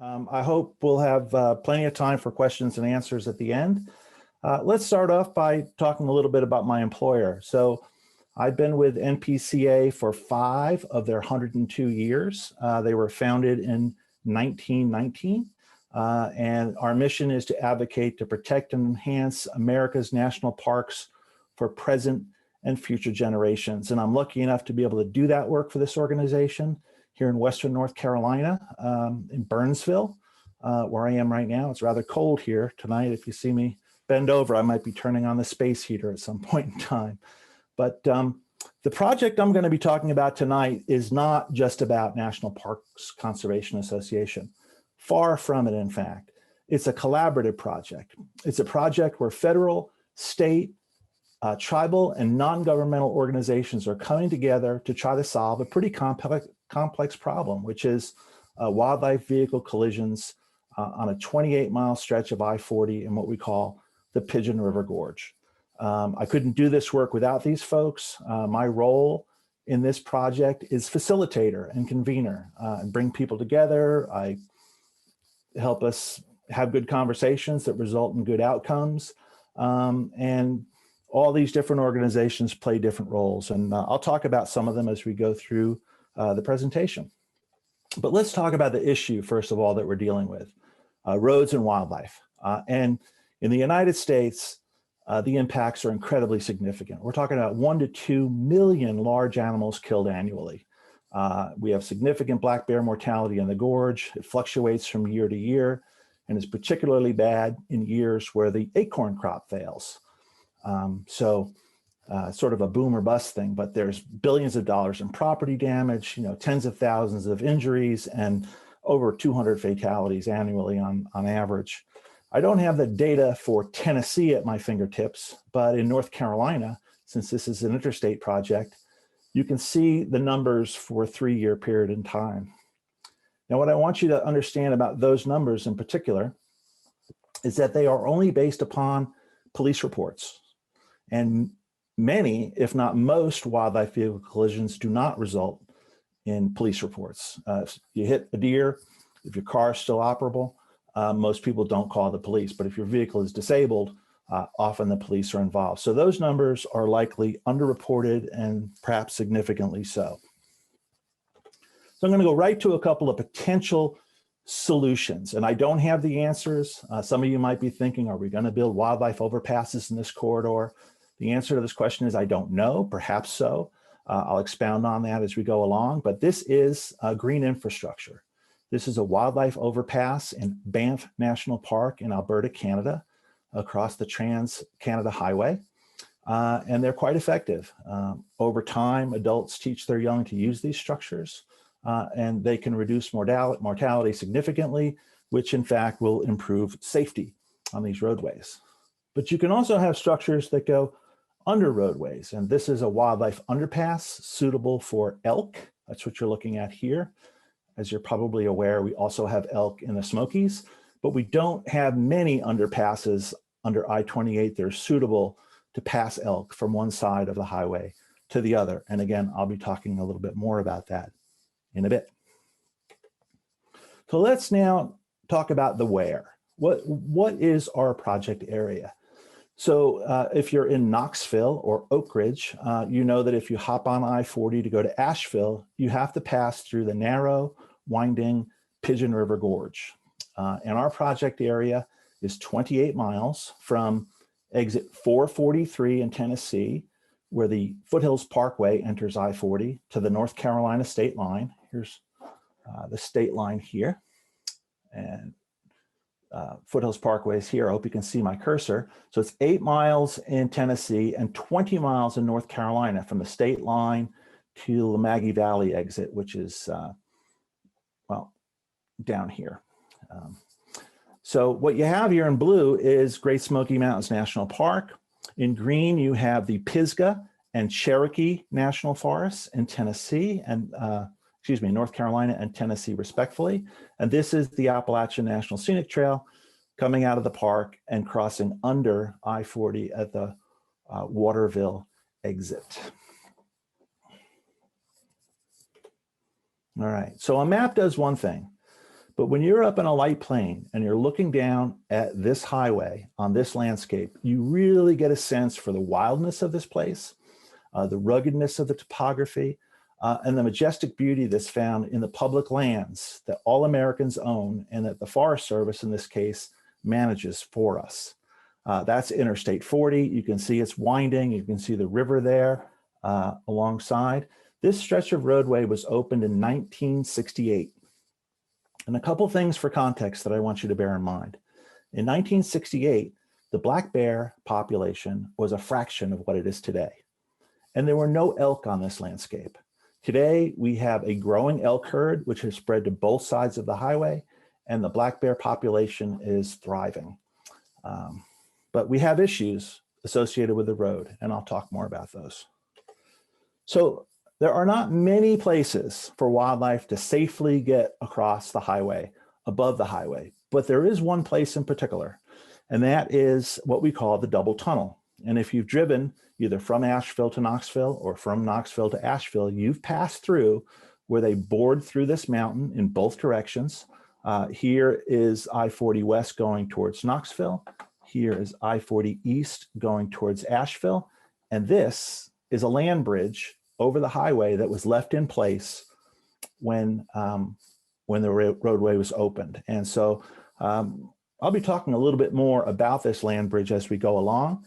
I hope we'll have plenty of time for questions and answers at the end. Let's start off by talking a little bit about my employer. So I've been with NPCA for 5 of their 102 years. They were founded in 1919. And our mission is to advocate to protect and enhance America's national parks for present and future generations. And I'm lucky enough to be able to do that work for this organization here in Western North Carolina, in Burnsville, where I am right now. It's rather cold here tonight. If you see me bend over, I might be turning on the space heater at some point in time. But the project I'm going to be talking about tonight is not just about National Parks Conservation Association. Far from it, in fact. It's a collaborative project. It's a project where federal, state, tribal, and non-governmental organizations are coming together to try to solve a pretty complex problem, which is wildlife vehicle collisions on a 28-mile stretch of I-40 in what we call the Pigeon River Gorge. I couldn't do this work without these folks. My role in this project is facilitator and convener, and bring people together. I help us have good conversations that result in good outcomes. And all these different organizations play different roles. And I'll talk about some of them as we go through the presentation. But let's talk about the issue, first of all, that we're dealing with, roads and wildlife. And in the United States, the impacts are incredibly significant. We're talking about 1 to 2 million large animals killed annually. We have significant black bear mortality in the gorge. It fluctuates from year to year and is particularly bad in years where the acorn crop fails. Sort of a boom or bust thing, but there's billions of dollars in property damage, tens of thousands of injuries, and over 200 fatalities annually on average. I don't have the data for Tennessee at my fingertips, but in North Carolina, since this is an interstate project, you can see the numbers for a 3-year period in time. Now, what I want you to understand about those numbers in particular is that they are only based upon police reports. And many, if not most, wildlife vehicle collisions do not result in police reports. If you hit a deer, if your car is still operable, most people don't call the police. But if your vehicle is disabled, often the police are involved. So those numbers are likely underreported and perhaps significantly so. So I'm going to go right to a couple of potential solutions. And I don't have the answers. Some of you might be thinking, are we going to build wildlife overpasses in this corridor? The answer to this question is I don't know, perhaps so. I'll expound on that as we go along, but this is green infrastructure. This is a wildlife overpass in Banff National Park in Alberta, Canada, across the Trans-Canada Highway, and they're quite effective. Over time, adults teach their young to use these structures, and they can reduce mortality significantly, which in fact will improve safety on these roadways. But you can also have structures that go under roadways, and this is a wildlife underpass suitable for elk. That's what you're looking at here. As you're probably aware, we also have elk in the Smokies, but we don't have many underpasses under I-28 that are suitable to pass elk from one side of the highway to the other. And again, I'll be talking a little bit more about that in a bit. So let's now talk about the where. What is our project area? So if you're in Knoxville or Oak Ridge, you know that if you hop on I-40 to go to Asheville, you have to pass through the narrow, winding Pigeon River Gorge. And our project area is 28 miles from exit 443 in Tennessee, where the Foothills Parkway enters I-40 to the North Carolina state line. Here's the state line here. And Foothills Parkway is here. I hope you can see my cursor. So it's 8 miles in Tennessee and 20 miles in North Carolina from the state line to the Maggie Valley exit, which is, well, down here. So what you have here in blue is Great Smoky Mountains National Park. In green, you have the Pisgah and Cherokee National Forests in Tennessee and North Carolina and Tennessee respectively. And this is the Appalachian National Scenic Trail coming out of the park and crossing under I-40 at the Waterville exit. All right, so a map does one thing, But when you're up in a light plane and you're looking down at this highway on this landscape, you really get a sense for the wildness of this place, the ruggedness of the topography, and the majestic beauty that's found in the public lands that all Americans own and that the Forest Service, in this case, manages for us. That's Interstate 40. You can see it's winding. You can see the river there alongside. This stretch of roadway was opened in 1968. And a couple things for context that I want you to bear in mind. In 1968, the black bear population was a fraction of what it is today. And there were no elk on this landscape. Today, we have a growing elk herd, which has spread to both sides of the highway, and the black bear population is thriving. But we have issues associated with the road, and I'll talk more about those. So there are not many places for wildlife to safely get across the highway, above the highway, but there is one place in particular, and that is what we call the double tunnel. And if you've driven either from Asheville to Knoxville or from Knoxville to Asheville, you've passed through where they bored through this mountain in both directions. Here is I-40 West going towards Knoxville. Here is I-40 East going towards Asheville. And this is a land bridge over the highway that was left in place when the roadway was opened. And so I'll be talking a little bit more about this land bridge as we go along.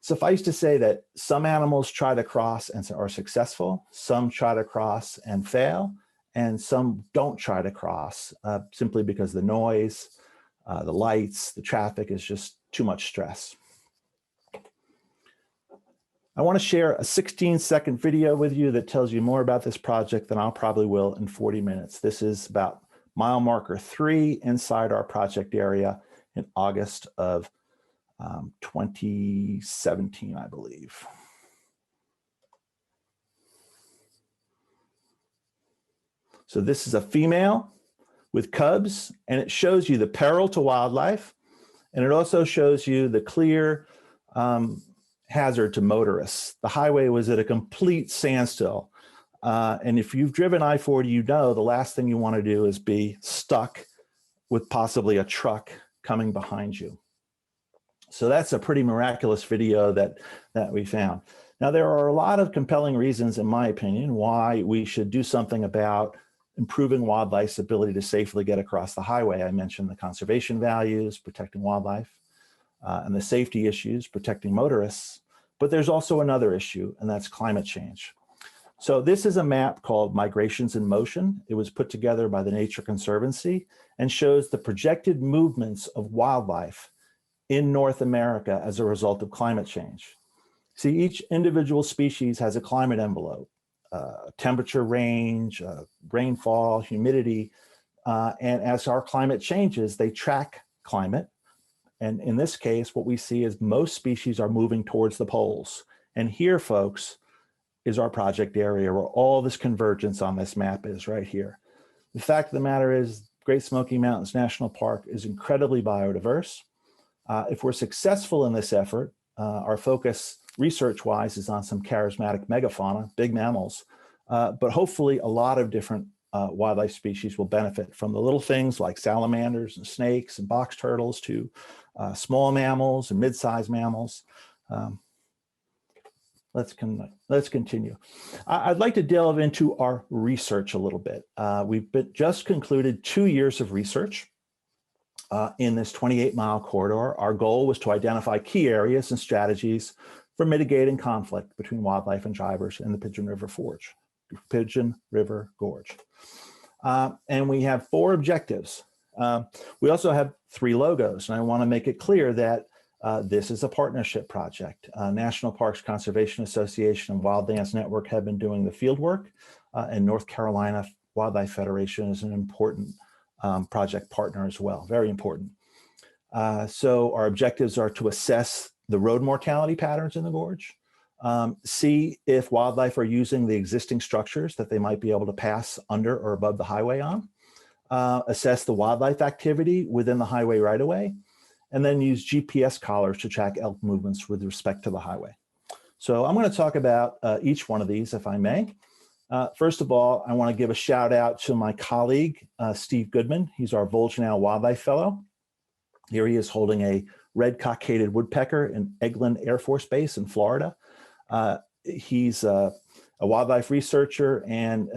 Suffice to say that some animals try to cross and are successful, some try to cross and fail, and some don't try to cross simply because the noise, the lights, the traffic is just too much stress. I want to share a 16-second video with you that tells you more about this project than I probably will in 40 minutes. This is about mile marker 3 inside our project area in August of 2017, I believe. So this is a female with cubs, and it shows you the peril to wildlife, and it also shows you the clear hazard to motorists. The highway was at a complete standstill. And if you've driven I-40, you know the last thing you want to do is be stuck with possibly a truck coming behind you. So that's a pretty miraculous video that we found. Now, there are a lot of compelling reasons, in my opinion, why we should do something about improving wildlife's ability to safely get across the highway. I mentioned the conservation values, protecting wildlife, and the safety issues, protecting motorists. But there's also another issue, and that's climate change. So this is a map called Migrations in Motion. It was put together by the Nature Conservancy and shows the projected movements of wildlife in North America as a result of climate change. See, each individual species has a climate envelope, temperature range, rainfall, humidity, and as our climate changes, they track climate. And in this case, what we see is most species are moving towards the poles. And here, folks, is our project area where all this convergence on this map is right here. The fact of the matter is Great Smoky Mountains National Park is incredibly biodiverse. If we're successful in this effort, our focus research-wise is on some charismatic megafauna, big mammals, but hopefully a lot of different wildlife species will benefit from the little things like salamanders and snakes and box turtles to small mammals and mid-sized mammals. Let's continue. I'd like to delve into our research a little bit. We've just concluded 2 years of research in this 28-mile corridor. Our goal was to identify key areas and strategies for mitigating conflict between wildlife and drivers in the Pigeon River Gorge. And we have 4 objectives. We also have 3 logos, and I want to make it clear that this is a partnership project. National Parks Conservation Association and Wildlands Network have been doing the field work, and North Carolina Wildlife Federation is an important project partner as well, very important. So our objectives are to assess the road mortality patterns in the gorge, see if wildlife are using the existing structures that they might be able to pass under or above the highway on, assess the wildlife activity within the highway right-of-way, and then use GPS collars to track elk movements with respect to the highway. So I'm going to talk about each one of these, if I may. First of all, I want to give a shout out to my colleague, Steve Goodman. He's our Volgenau Wildlife Fellow. Here he is holding a red cockaded woodpecker in Eglin Air Force Base in Florida. He's a wildlife researcher and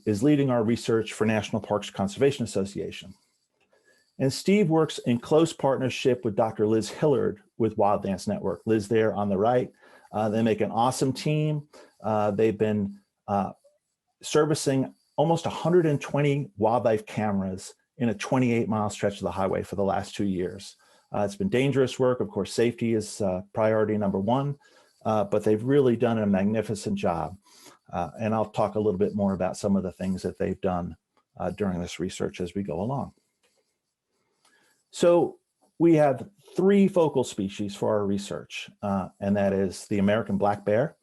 is leading our research for National Parks Conservation Association. And Steve works in close partnership with Dr. Liz Hillard with Wildlands Network. Liz there on the right. They make an awesome team. They've been servicing almost 120 wildlife cameras in a 28-mile stretch of the highway for the last 2 years. It's been dangerous work. Of course, safety is priority number one, but they've really done a magnificent job. And I'll talk a little bit more about some of the things that they've done during this research as we go along. So we have 3 focal species for our research, and that is the American black bear.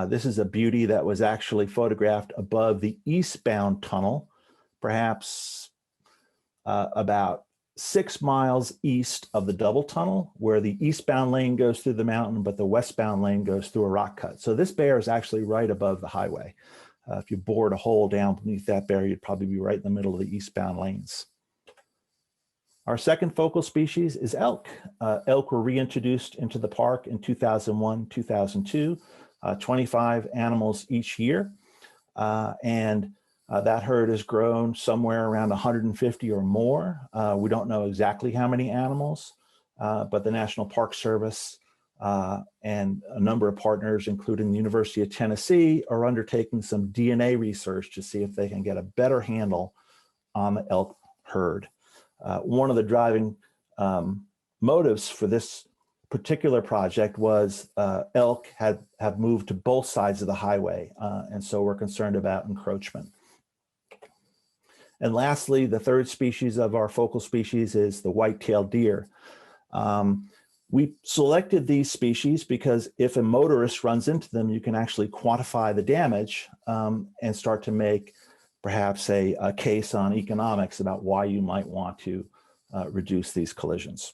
This is a beauty that was actually photographed above the eastbound tunnel, perhaps about 6 miles east of the double tunnel, where the eastbound lane goes through the mountain, but the westbound lane goes through a rock cut. So this bear is actually right above the highway. If you bored a hole down beneath that bear, you'd probably be right in the middle of the eastbound lanes. Our second focal species is elk. Elk were reintroduced into the park in 2001, 2002, 25 animals each year. That herd has grown somewhere around 150 or more. We don't know exactly how many animals, but the National Park Service and a number of partners, including the University of Tennessee, are undertaking some DNA research to see if they can get a better handle on the elk herd. One of the driving motives for this particular project was elk have moved to both sides of the highway, and so we're concerned about encroachment. And lastly, the third species of our focal species is the white-tailed deer. We selected these species because if a motorist runs into them, you can actually quantify the damage and start to make perhaps a case on economics about why you might want to reduce these collisions.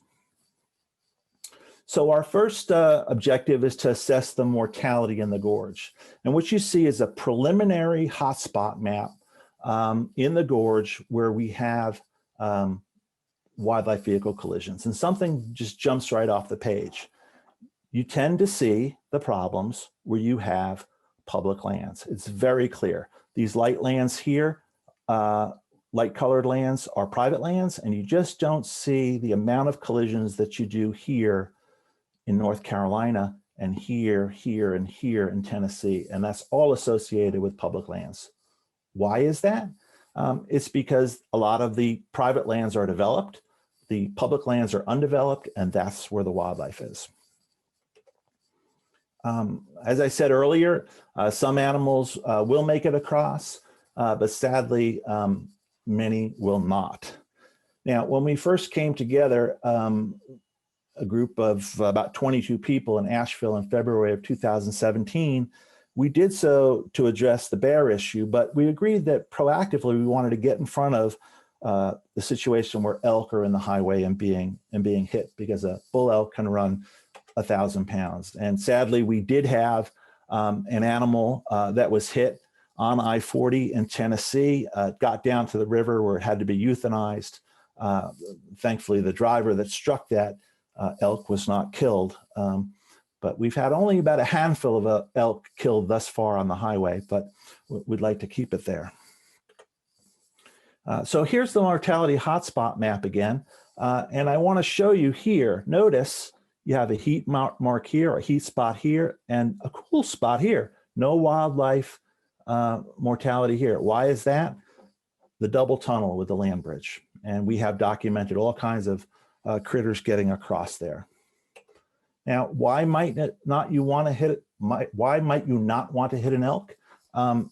So our first objective is to assess the mortality in the gorge. And what you see is a preliminary hotspot map in the gorge where we have wildlife vehicle collisions. And something just jumps right off the page. You tend to see the problems where you have public lands. It's very clear. These light lands here, light colored lands are private lands, and you just don't see the amount of collisions that you do here in North Carolina and here, here, and here in Tennessee. And that's all associated with public lands. Why is that? It's because a lot of the private lands are developed, the public lands are undeveloped, and that's where the wildlife is. As I said earlier, some animals will make it across, but sadly, many will not. Now, when we first came together, a group of about 22 people in Asheville in February of 2017, we did so to address the bear issue, but we agreed that proactively we wanted to get in front of the situation where elk are in the highway and being hit, because a bull elk can run 1,000 pounds. And sadly, we did have an animal that was hit on I-40 in Tennessee, got down to the river where it had to be euthanized. Thankfully, the driver that struck that elk was not killed. But we've had only about a handful of elk killed thus far on the highway, but we'd like to keep it there. So here's the mortality hotspot map again. And I want to show you here, notice you have a heat mark here, a heat spot here, and a cool spot here. No wildlife mortality here. Why is that? The double tunnel with the land bridge. And we have documented all kinds of critters getting across there. Now, why might you not want to hit an elk?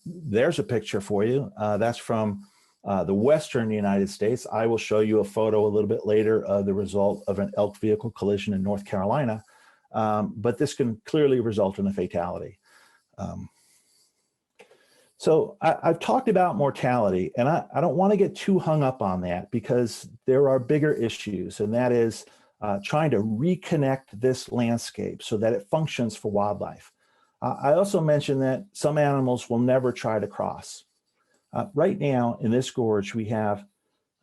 There's a picture for you. That's from the western United States. I will show you a photo a little bit later of the result of an elk vehicle collision in North Carolina. But this can clearly result in a fatality. So I've talked about mortality, and I don't want to get too hung up on that, because there are bigger issues, and that is trying to reconnect this landscape so that it functions for wildlife. I also mentioned that some animals will never try to cross. Right now in this gorge, we have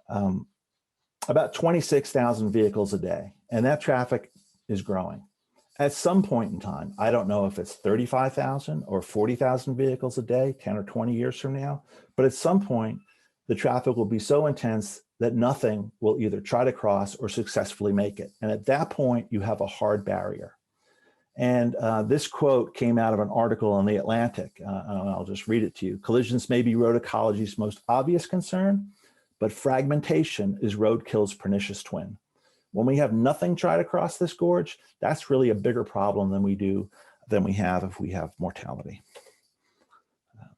about 26,000 vehicles a day, and that traffic is growing. At some point in time, I don't know if it's 35,000 or 40,000 vehicles a day, 10 or 20 years from now, but at some point, the traffic will be so intense that nothing will either try to cross or successfully make it. And at that point, you have a hard barrier. And this quote came out of an article in The Atlantic. I'll just read it to you. Collisions may be road ecology's most obvious concern, but fragmentation is roadkill's pernicious twin. When we have nothing try to cross this gorge, that's really a bigger problem than we have if we have mortality, at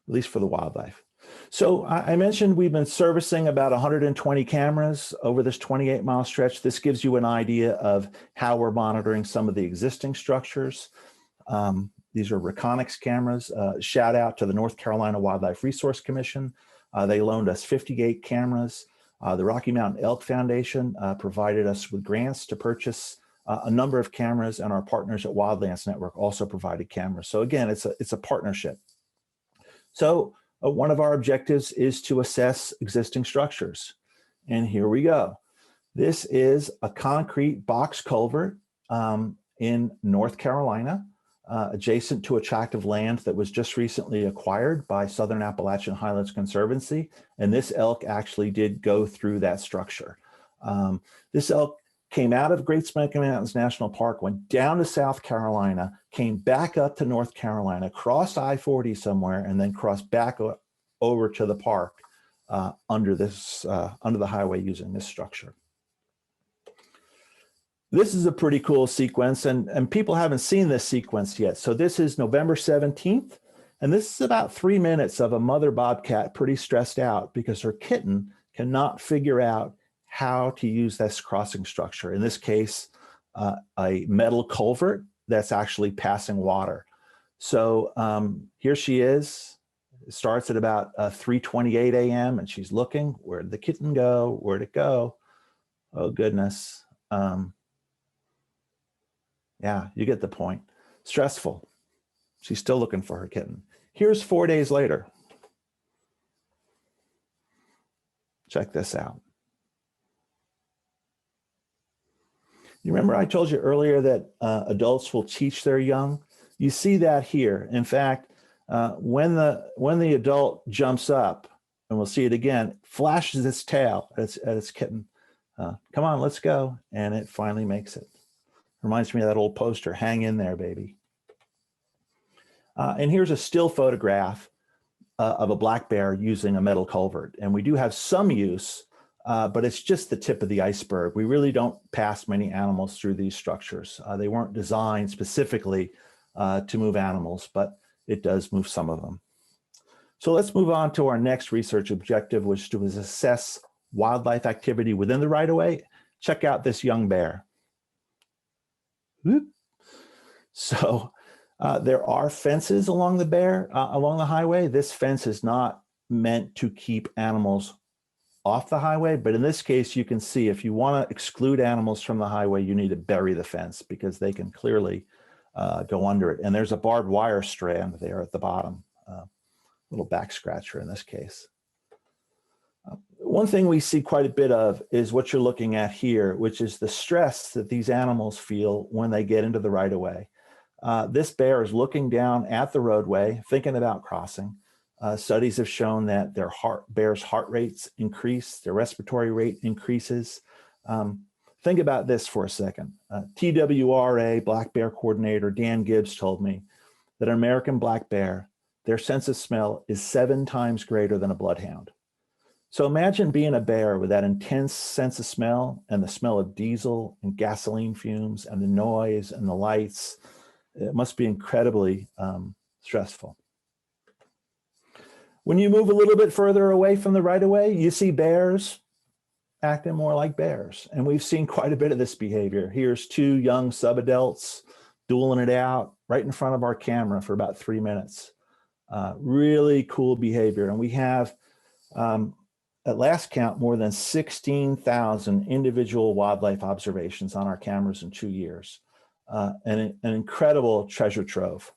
least for the wildlife. So I mentioned we've been servicing about 120 cameras over this 28-mile stretch. This gives you an idea of how we're monitoring some of the existing structures. These are Reconyx cameras. Shout out to the North Carolina Wildlife Resource Commission. They loaned us 58 cameras. The Rocky Mountain Elk Foundation provided us with grants to purchase a number of cameras, and our partners at Wildlands Network also provided cameras. So again, it's a partnership. So one of our objectives is to assess existing structures. And here we go. This is a concrete box culvert in North Carolina, adjacent to a tract of land that was just recently acquired by Southern Appalachian Highlands Conservancy. And this elk actually did go through that structure. This elk came out of Great Smoky Mountains National Park, went down to South Carolina, came back up to North Carolina, crossed I-40 somewhere, and then crossed back over to the park under the highway using this structure. This is a pretty cool sequence, and people haven't seen this sequence yet. So this is November 17th, and this is about 3 minutes of a mother bobcat pretty stressed out because her kitten cannot figure out how to use this crossing structure. In this case, a metal culvert that's actually passing water. So here she is. It starts at about 3:28 a.m. and she's looking. Where did the kitten go? Where'd it go? Oh, goodness. Yeah, you get the point. Stressful. She's still looking for her kitten. Here's 4 days later. Check this out. You remember I told you earlier that adults will teach their young? You see that here. In fact, when the adult jumps up, and we'll see it again, flashes its tail at its kitten. Come on, let's go. And it finally makes it. Reminds me of that old poster, hang in there, baby. And here's a still photograph of a black bear using a metal culvert. And we do have some use, but it's just the tip of the iceberg. We really don't pass many animals through these structures. They weren't designed specifically to move animals, but it does move some of them. So let's move on to our next research objective, which was assess wildlife activity within the right-of-way. Check out this young bear. Whoop. So there are fences along the highway. This fence is not meant to keep animals off the highway, but in this case, you can see if you want to exclude animals from the highway, you need to bury the fence because they can clearly go under it. And there's a barbed wire strand there at the bottom, little back scratcher in this case. One thing we see quite a bit of is what you're looking at here, which is the stress that these animals feel when they get into the right-of-way. This bear is looking down at the roadway, thinking about crossing. Studies have shown that bear's heart rates increase, their respiratory rate increases. Think about this for a second. TWRA Black Bear Coordinator Dan Gibbs told me that an American black bear, their sense of smell is 7 times greater than a bloodhound. So imagine being a bear with that intense sense of smell and the smell of diesel and gasoline fumes and the noise and the lights. It must be incredibly stressful. When you move a little bit further away from the right-of-way, you see bears acting more like bears. And we've seen quite a bit of this behavior. Here's 2 young subadults dueling it out right in front of our camera for about 3 minutes. Really cool behavior. And we have, at last count, more than 16,000 individual wildlife observations on our cameras in 2 years. an incredible treasure trove.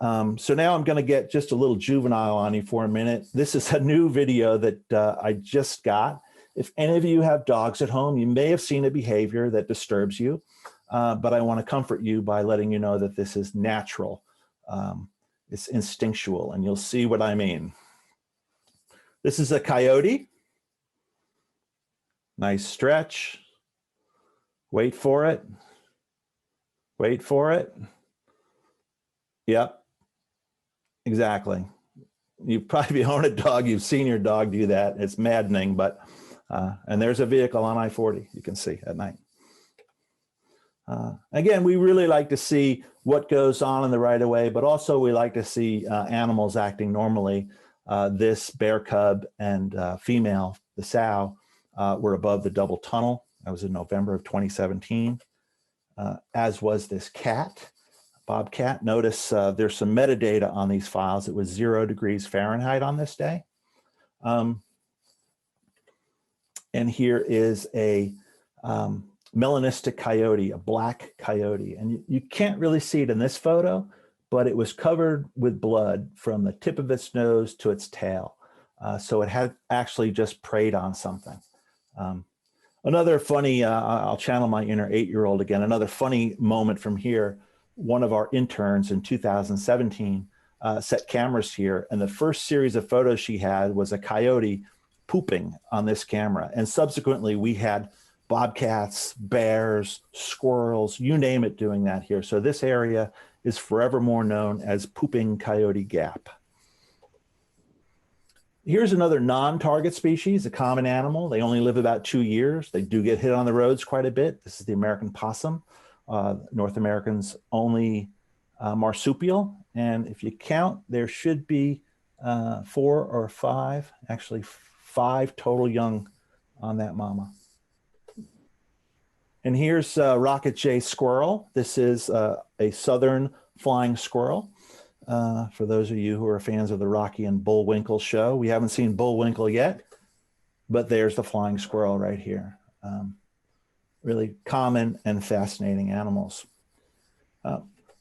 So now I'm going to get just a little juvenile on you for a minute. This is a new video that I just got. If any of you have dogs at home, you may have seen a behavior that disturbs you, but I want to comfort you by letting you know that this is natural. It's instinctual, and you'll see what I mean. This is a coyote. Nice stretch. Wait for it. Wait for it. Yep, exactly. You probably own a dog. You've seen your dog do that. It's maddening, but, and there's a vehicle on I-40 you can see at night. Again, we really like to see what goes on in the right of way, but also we like to see animals acting normally. This bear cub and female, the sow, were above the double tunnel. That was in November of 2017, as was this cat, bobcat. Notice there's some metadata on these files. It was 0 degrees Fahrenheit on this day. And here is a melanistic coyote, a black coyote. And you can't really see it in this photo, but it was covered with blood from the tip of its nose to its tail. So it had actually just preyed on something. Another funny, I'll channel my inner 8-year-old again, another funny moment from here. One of our interns in 2017 set cameras here, and the first series of photos she had was a coyote pooping on this camera. And subsequently we had bobcats, bears, squirrels, you name it, doing that here. So this area is forevermore known as Pooping Coyote Gap. Here's another non-target species, a common animal. They only live about 2 years. They do get hit on the roads quite a bit. This is the American possum, North America's only marsupial. And if you count, there should be 4 or 5, actually 5 total young on that mama. And here's Rocket J squirrel. This is a southern flying squirrel. For those of you who are fans of the Rocky and Bullwinkle show, we haven't seen Bullwinkle yet, but there's the flying squirrel right here. Really common and fascinating animals.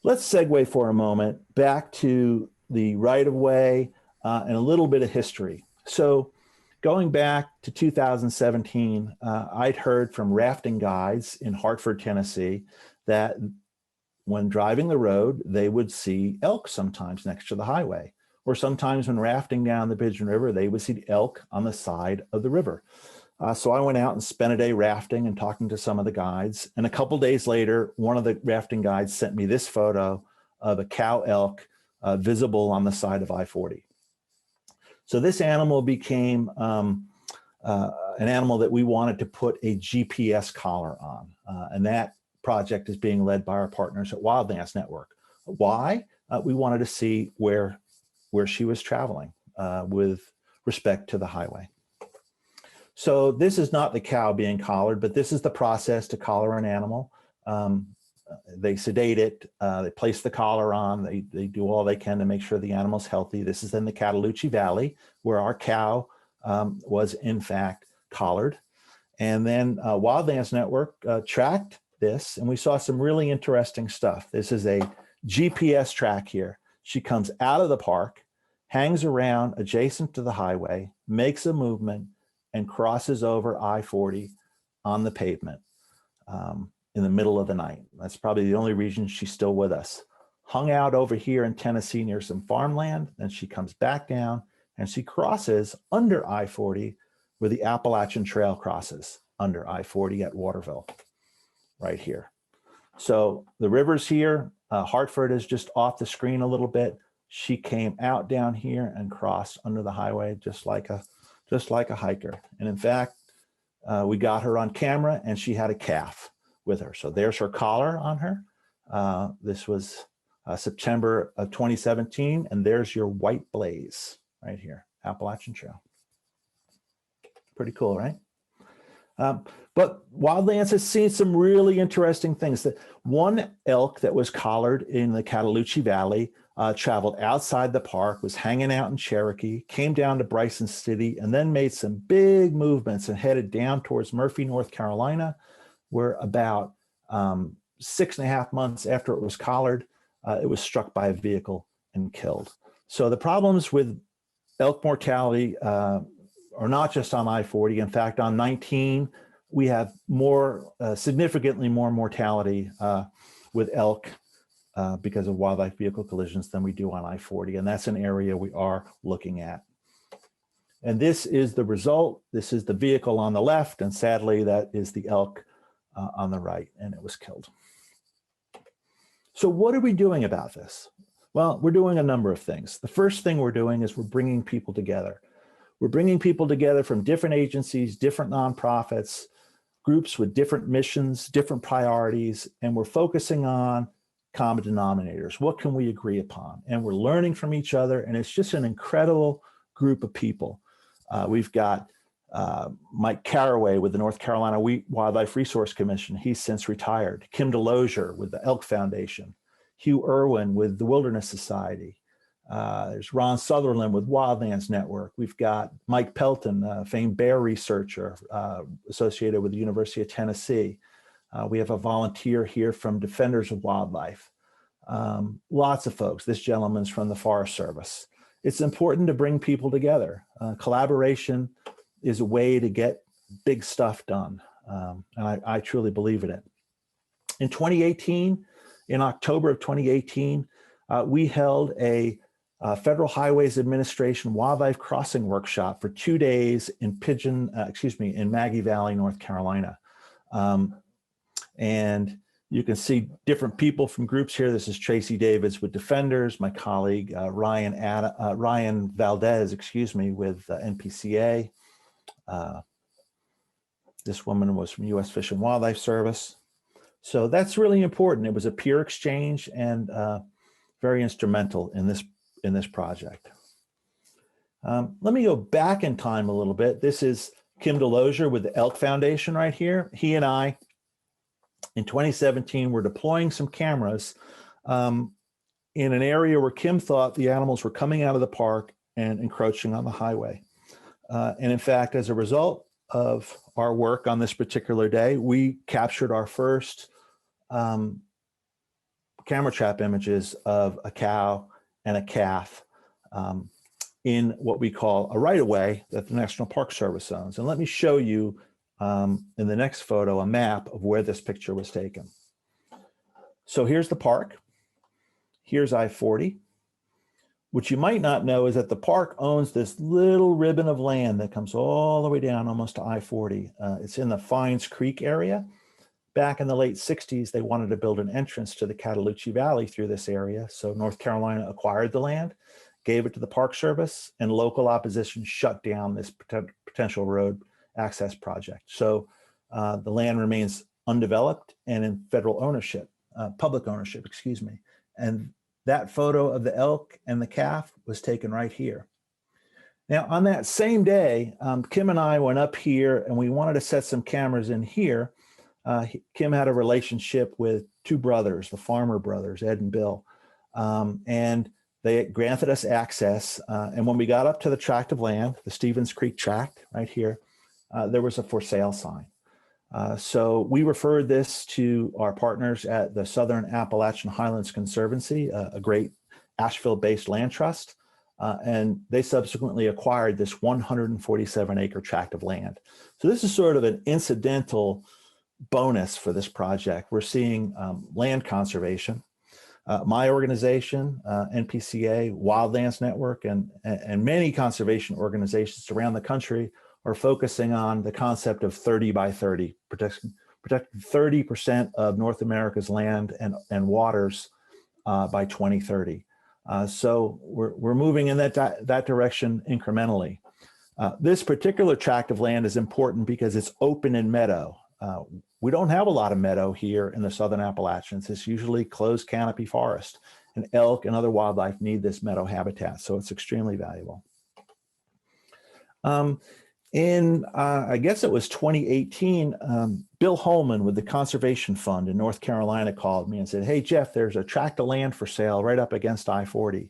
Let's segue for a moment back to the right-of-way and a little bit of history. So going back to 2017, I'd heard from rafting guides in Hartford, Tennessee, that when driving the road, they would see elk sometimes next to the highway, or sometimes when rafting down the Pigeon River, they would see elk on the side of the river. So I went out and spent a day rafting and talking to some of the guides. And a couple days later, one of the rafting guides sent me this photo of a cow elk visible on the side of I-40. So this animal became an animal that we wanted to put a GPS collar on, and that project is being led by our partners at Wildlands Network. Why? We wanted to see where she was traveling with respect to the highway. So this is not the cow being collared, but this is the process to collar an animal. They sedate it, they place the collar on, they do all they can to make sure the animal's healthy. This is in the Cataloochee Valley where our cow was in fact collared. And then Wildlands Network tracked this, and we saw some really interesting stuff. This is a GPS track here. She comes out of the park, hangs around adjacent to the highway, makes a movement, and crosses over I-40 on the pavement in the middle of the night. That's probably the only reason she's still with us. Hung out over here in Tennessee near some farmland, then she comes back down and she crosses under I-40 where the Appalachian Trail crosses under I-40 at Waterville, right here. So the river's here. Hartford is just off the screen a little bit. She came out down here and crossed under the highway just like a hiker. And in fact, we got her on camera and she had a calf with her. So there's her collar on her. This was September of 2017, and there's your white blaze right here, Appalachian Trail. Pretty cool, right? But Wildlands has seen some really interesting things. That one elk that was collared in the Cataloochee Valley traveled outside the park, was hanging out in Cherokee, came down to Bryson City, and then made some big movements and headed down towards Murphy, North Carolina, where about 6.5 months after it was collared, it was struck by a vehicle and killed. So the problems with elk mortality are not just on I-40. In fact, on 19, we have significantly more mortality with elk because of wildlife vehicle collisions than we do on I-40. And that's an area we are looking at. And this is the result. This is the vehicle on the left. And sadly, that is the elk on the right, and it was killed. So what are we doing about this? Well, we're doing a number of things. The first thing we're doing is we're bringing people together. We're bringing people together from different agencies, different nonprofits, groups with different missions, different priorities, and we're focusing on common denominators. What can we agree upon? And we're learning from each other, and it's just an incredible group of people. We've got Mike Carraway with the North Carolina Wildlife Resource Commission. He's since retired. Kim DeLozier with the Elk Foundation. Hugh Irwin with the Wilderness Society. There's Ron Sutherland with Wildlands Network. We've got Mike Pelton, famed bear researcher associated with the University of Tennessee. We have a volunteer here from Defenders of Wildlife. Lots of folks. This gentleman's from the Forest Service. It's important to bring people together. Collaboration is a way to get big stuff done. And I truly believe in it. In 2018, in October of 2018, we held a Federal Highways Administration wildlife crossing workshop for 2 days in in Maggie Valley, North Carolina. And you can see different people from groups here. This is Tracy Davids with Defenders, my colleague Ryan Valdez, with NPCA. This woman was from U.S. Fish and Wildlife Service. So that's really important. It was a peer exchange and very instrumental in this project. Let me go back in time a little bit. This is Kim DeLozier with the Elk Foundation right here. He and I, in 2017, were deploying some cameras in an area where Kim thought the animals were coming out of the park and encroaching on the highway. And in fact, as a result of our work on this particular day, we captured our first camera trap images of a cow and a calf in what we call a right-of-way that the National Park Service owns. And let me show you in the next photo a map of where this picture was taken. So here's the park. Here's I-40. What you might not know is that the park owns this little ribbon of land that comes all the way down almost to I-40. It's in the Fines Creek area. Back in the late 60s, they wanted to build an entrance to the Cataloochee Valley through this area. So North Carolina acquired the land, gave it to the Park Service, and local opposition shut down this potential road access project. So the land remains undeveloped and in federal ownership, public ownership, And that photo of the elk and the calf was taken right here. Now, on that same day, Kim and I went up here and we wanted to set some cameras in here. Kim had a relationship with two brothers, the Farmer brothers, Ed and Bill, and they granted us access. And when we got up to the tract of land, the Stevens Creek tract right here, there was a for sale sign. So we referred this to our partners at the Southern Appalachian Highlands Conservancy, a great Asheville-based land trust, and they subsequently acquired this 147-acre tract of land. So this is sort of an incidental bonus for this project. We're seeing land conservation. My organization, NPCA, Wildlands Network, and many conservation organizations around the country are focusing on the concept of 30 by 30, protecting 30% of North America's land and waters by 2030. So we're moving in that direction incrementally. This particular tract of land is important because it's open and meadow. We don't have a lot of meadow here in the Southern Appalachians. It's usually closed canopy forest, and elk and other wildlife need this meadow habitat, so it's extremely valuable. I guess it was 2018, Bill Holman with the Conservation Fund in North Carolina called me and said, "Hey, Jeff, there's a tract of land for sale right up against I-40.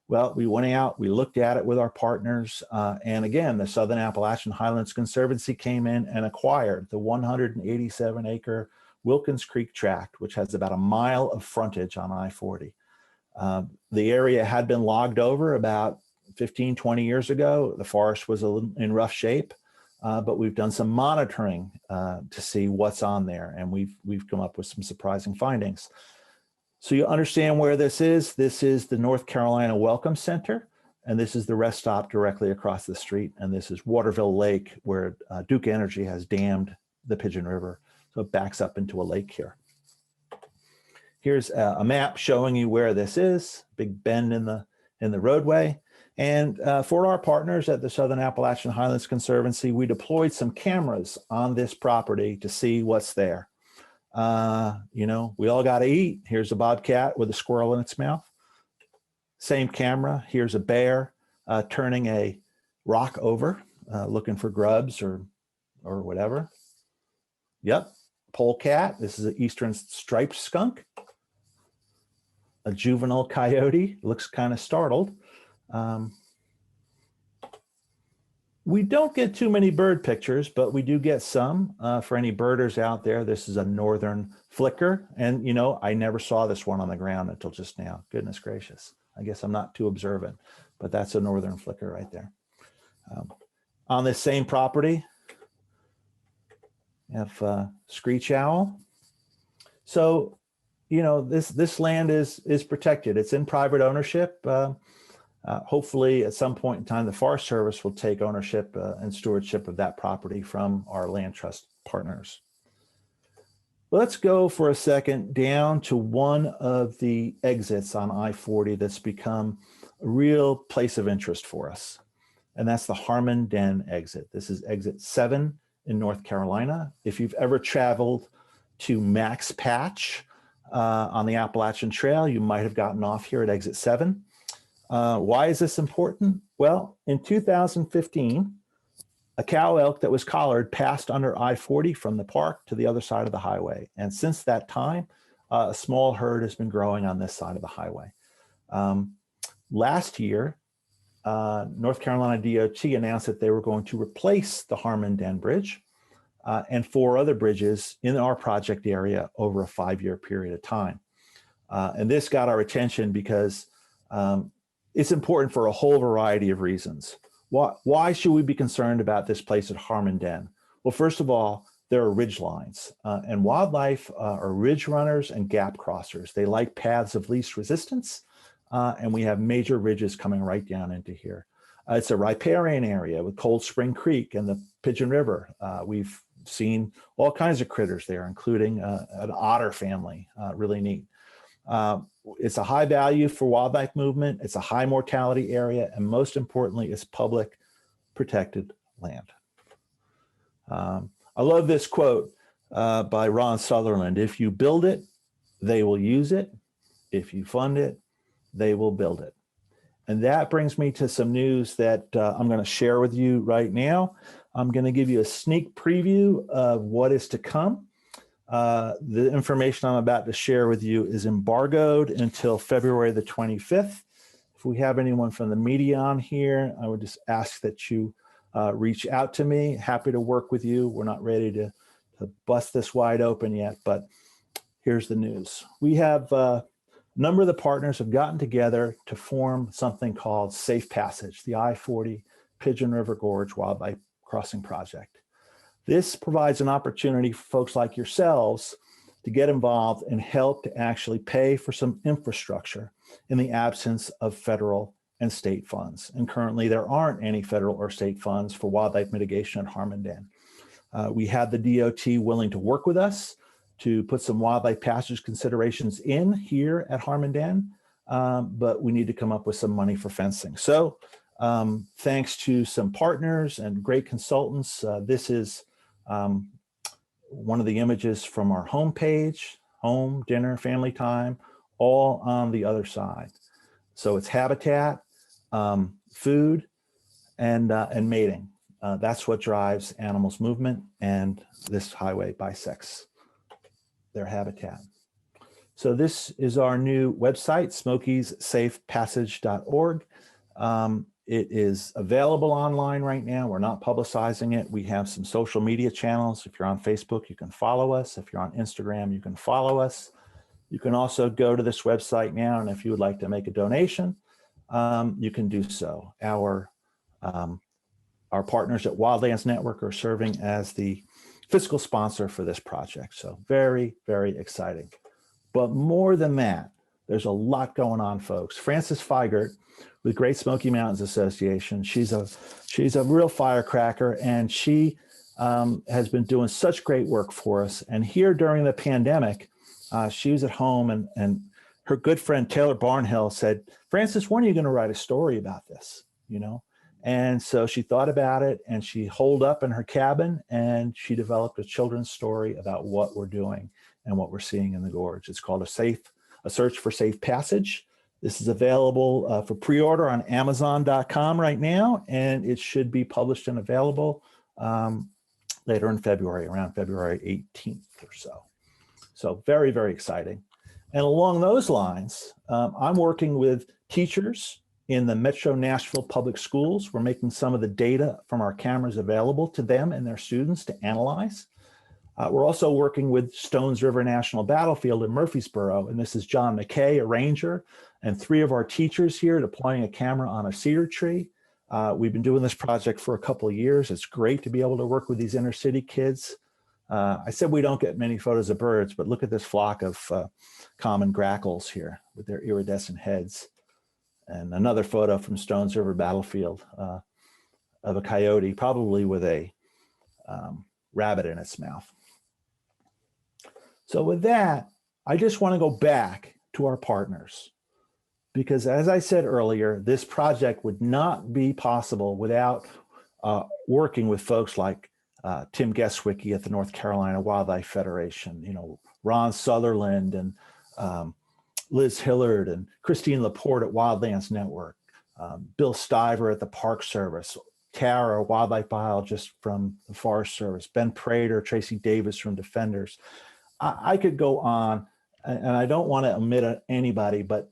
Well, we went out, we looked at it with our partners, and again, the Southern Appalachian Highlands Conservancy came in and acquired the 187-acre Wilkins Creek Tract, which has about a mile of frontage on I-40. The area had been logged over about 15, 20 years ago. The forest was in rough shape, but we've done some monitoring to see what's on there, and we've come up with some surprising findings. So you understand where this is. This is the North Carolina Welcome Center, and this is the rest stop directly across the street, and this is Waterville Lake, where Duke Energy has dammed the Pigeon River, so it backs up into a lake here. Here's a map showing you where this is, big bend in the roadway. And for our partners at the Southern Appalachian Highlands Conservancy, we deployed some cameras on this property to see what's there. You know, we all got to eat. Here's a bobcat with a squirrel in its mouth. Same camera. Here's a bear turning a rock over, looking for grubs or whatever. Yep, polecat. This is an eastern striped skunk. A juvenile coyote, looks kind of startled. We don't get too many bird pictures, but we do get some. For any birders out there, this is a northern flicker. And, you know, I never saw this one on the ground until just now. Goodness gracious. I guess I'm not too observant, but that's a northern flicker right there. On this same property, we have screech owl. So, you know, this land is protected. It's in private ownership. Hopefully at some point in time, the Forest Service will take ownership and stewardship of that property from our land trust partners. Let's go for a second down to one of the exits on I-40 that's become a real place of interest for us. And that's the Harman Den Exit. This is exit 7 in North Carolina. If you've ever traveled to Max Patch on the Appalachian Trail, you might have gotten off here at exit 7. Why is this important? Well, in 2015, a cow elk that was collared passed under I-40 from the park to the other side of the highway. And since that time, a small herd has been growing on this side of the highway. Last year, North Carolina DOT announced that they were going to replace the Harman Den Bridge and 4 other bridges in our project area over a 5-year period of time. And this got our attention because it's important for a whole variety of reasons. Why should we be concerned about this place at Harman Den? Well, first of all, there are ridge lines, and wildlife are ridge runners and gap crossers. They like paths of least resistance, and we have major ridges coming right down into here. It's a riparian area with Cold Spring Creek and the Pigeon River. We've seen all kinds of critters there, including an otter family, really neat. It's a high value for wildlife movement. It's a high mortality area. And most importantly, it's public protected land. I love this quote by Ron Sutherland. If you build it, they will use it. If you fund it, they will build it. And that brings me to some news that I'm going to share with you right now. I'm going to give you a sneak preview of what is to come. The information I'm about to share with you is embargoed until February the 25th. If we have anyone from the media on here, I would just ask that you reach out to me. Happy to work with you. We're not ready to bust this wide open yet, but here's the news. We have a number of the partners have gotten together to form something called Safe Passage, the I-40 Pigeon River Gorge Wildlife Crossing Project. This provides an opportunity for folks like yourselves to get involved and help to actually pay for some infrastructure in the absence of federal and state funds. And currently there aren't any federal or state funds for wildlife mitigation at Harman Den. We have the DOT willing to work with us to put some wildlife passage considerations in here at Harman Den, but we need to come up with some money for fencing. So thanks to some partners and great consultants, this is one of the images from our homepage, home, dinner, family time, all on the other side. So it's habitat, food, and mating. That's what drives animals' movement, and this highway bisects their habitat. So this is our new website, smokiessafepassage.org. It is available online right now. We're not publicizing it. We have some social media channels. If you're on Facebook, you can follow us. If you're on Instagram, you can follow us. You can also go to this website now, and if you would like to make a donation, you can do so. Our partners at Wildlands Network are serving as the fiscal sponsor for this project. So very, very exciting. But more than that, there's a lot going on, folks. Frances Feigert with Great Smoky Mountains Association. She's a real firecracker, and she has been doing such great work for us. And here during the pandemic, she was at home, and her good friend Taylor Barnhill said, "Frances, when are you going to write a story about this?" You know, and so she thought about it, and she holed up in her cabin, and she developed a children's story about what we're doing and what we're seeing in the gorge. It's called A Search for Safe Passage. This is available for pre-order on Amazon.com right now, and it should be published and available later in February, around February 18th or so. So very, very exciting. And along those lines, I'm working with teachers in the Metro Nashville Public Schools. We're making some of the data from our cameras available to them and their students to analyze. We're also working with Stones River National Battlefield in Murfreesboro, and this is John McKay, a ranger, and 3 of our teachers here deploying a camera on a cedar tree. We've been doing this project for a couple of years. It's great to be able to work with these inner city kids. I said we don't get many photos of birds, but look at this flock of common grackles here with their iridescent heads. And another photo from Stones River Battlefield of a coyote, probably with a rabbit in its mouth. So with that, I just want to go back to our partners, because as I said earlier, this project would not be possible without working with folks like Tim Geswicki at the North Carolina Wildlife Federation, you know, Ron Sutherland and Liz Hillard and Christine Laporte at Wildlands Network, Bill Stiver at the Park Service, Tara, a wildlife biologist from the Forest Service, Ben Prater, Tracy Davis from Defenders. I could go on, and I don't want to omit anybody, but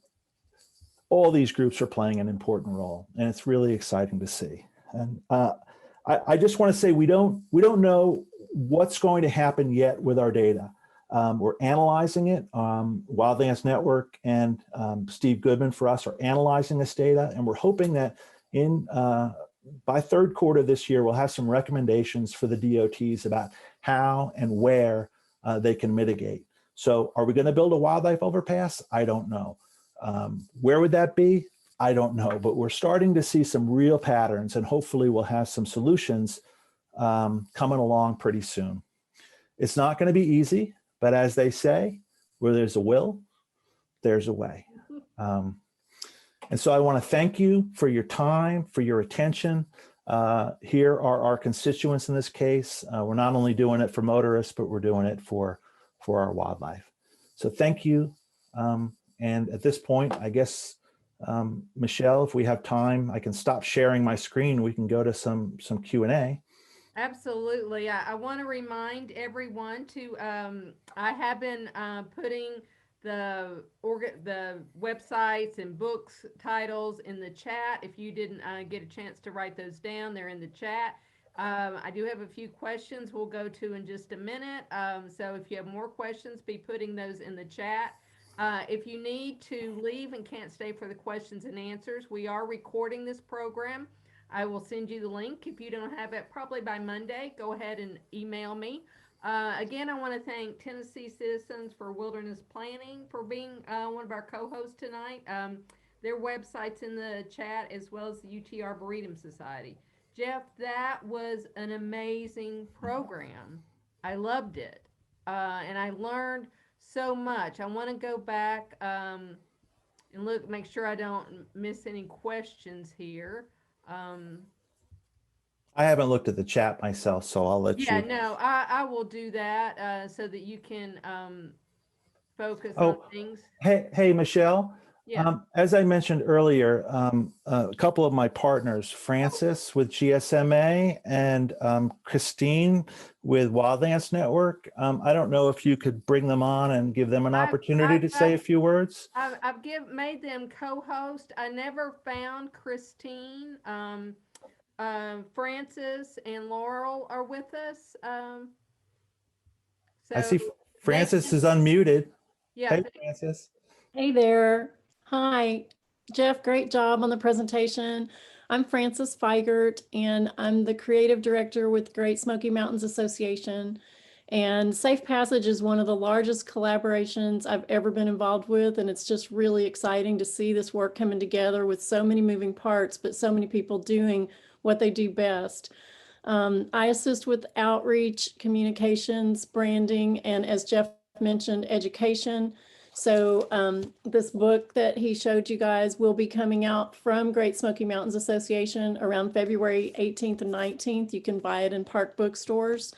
all these groups are playing an important role, and it's really exciting to see. And I just want to say we don't know what's going to happen yet with our data. We're analyzing it. Wildlands Network and Steve Goodman for us are analyzing this data, and we're hoping that by third quarter this year, we'll have some recommendations for the DOTs about how and where they can mitigate. So are we going to build a wildlife overpass? I don't know. Where would that be? I don't know, but we're starting to see some real patterns, and hopefully we'll have some solutions coming along pretty soon. It's not going to be easy, but as they say, where there's a will, there's a way. And so I want to thank you for your time, for your attention. Here are our constituents in this case. We're not only doing it for motorists, but we're doing it for our wildlife. So thank you. And at this point, I guess, Michelle, if we have time, I can stop sharing my screen. We can go to some Q&A. Absolutely. I want to remind everyone to, I have been putting the websites and books titles in the chat. If you didn't get a chance to write those down, they're in the chat. I do have a few questions we'll go to in just a minute. So if you have more questions, be putting those in the chat. If you need to leave and can't stay for the questions and answers, we are recording this program. I will send you the link. If you don't have it probably by Monday, go ahead and email me. Again, I want to thank Tennessee Citizens for Wilderness Planning for being one of our co-hosts tonight. Their website's in the chat, as well as the UT Arboretum Society. Jeff, that was an amazing program. I loved it. And I learned so much. I want to go back and look, make sure I don't miss any questions here. I haven't looked at the chat myself, so I'll let you. Yeah, no, I will do that so that you can focus on things. Hey, Michelle, Yeah. As I mentioned earlier, a couple of my partners, Francis with GSMA and Christine with Wildlands Network. I don't know if you could bring them on and give them an opportunity to say a few words. I've made them co-host. I never found Christine. Francis and Laurel are with us. I So see they Francis can, is unmuted. yeah, Hey, Francis. Hey there. Hi, Jeff. Great job on the presentation. I'm Frances Feigert, and I'm the creative director with Great Smoky Mountains Association. And Safe Passage is one of the largest collaborations I've ever been involved with, and it's just really exciting to see this work coming together with so many moving parts, but so many people doing what they do best. I assist with outreach, communications, branding, and as Jeff mentioned, education. So this book that he showed you guys will be coming out from Great Smoky Mountains Association around February 18th and 19th. You can buy it in park bookstores.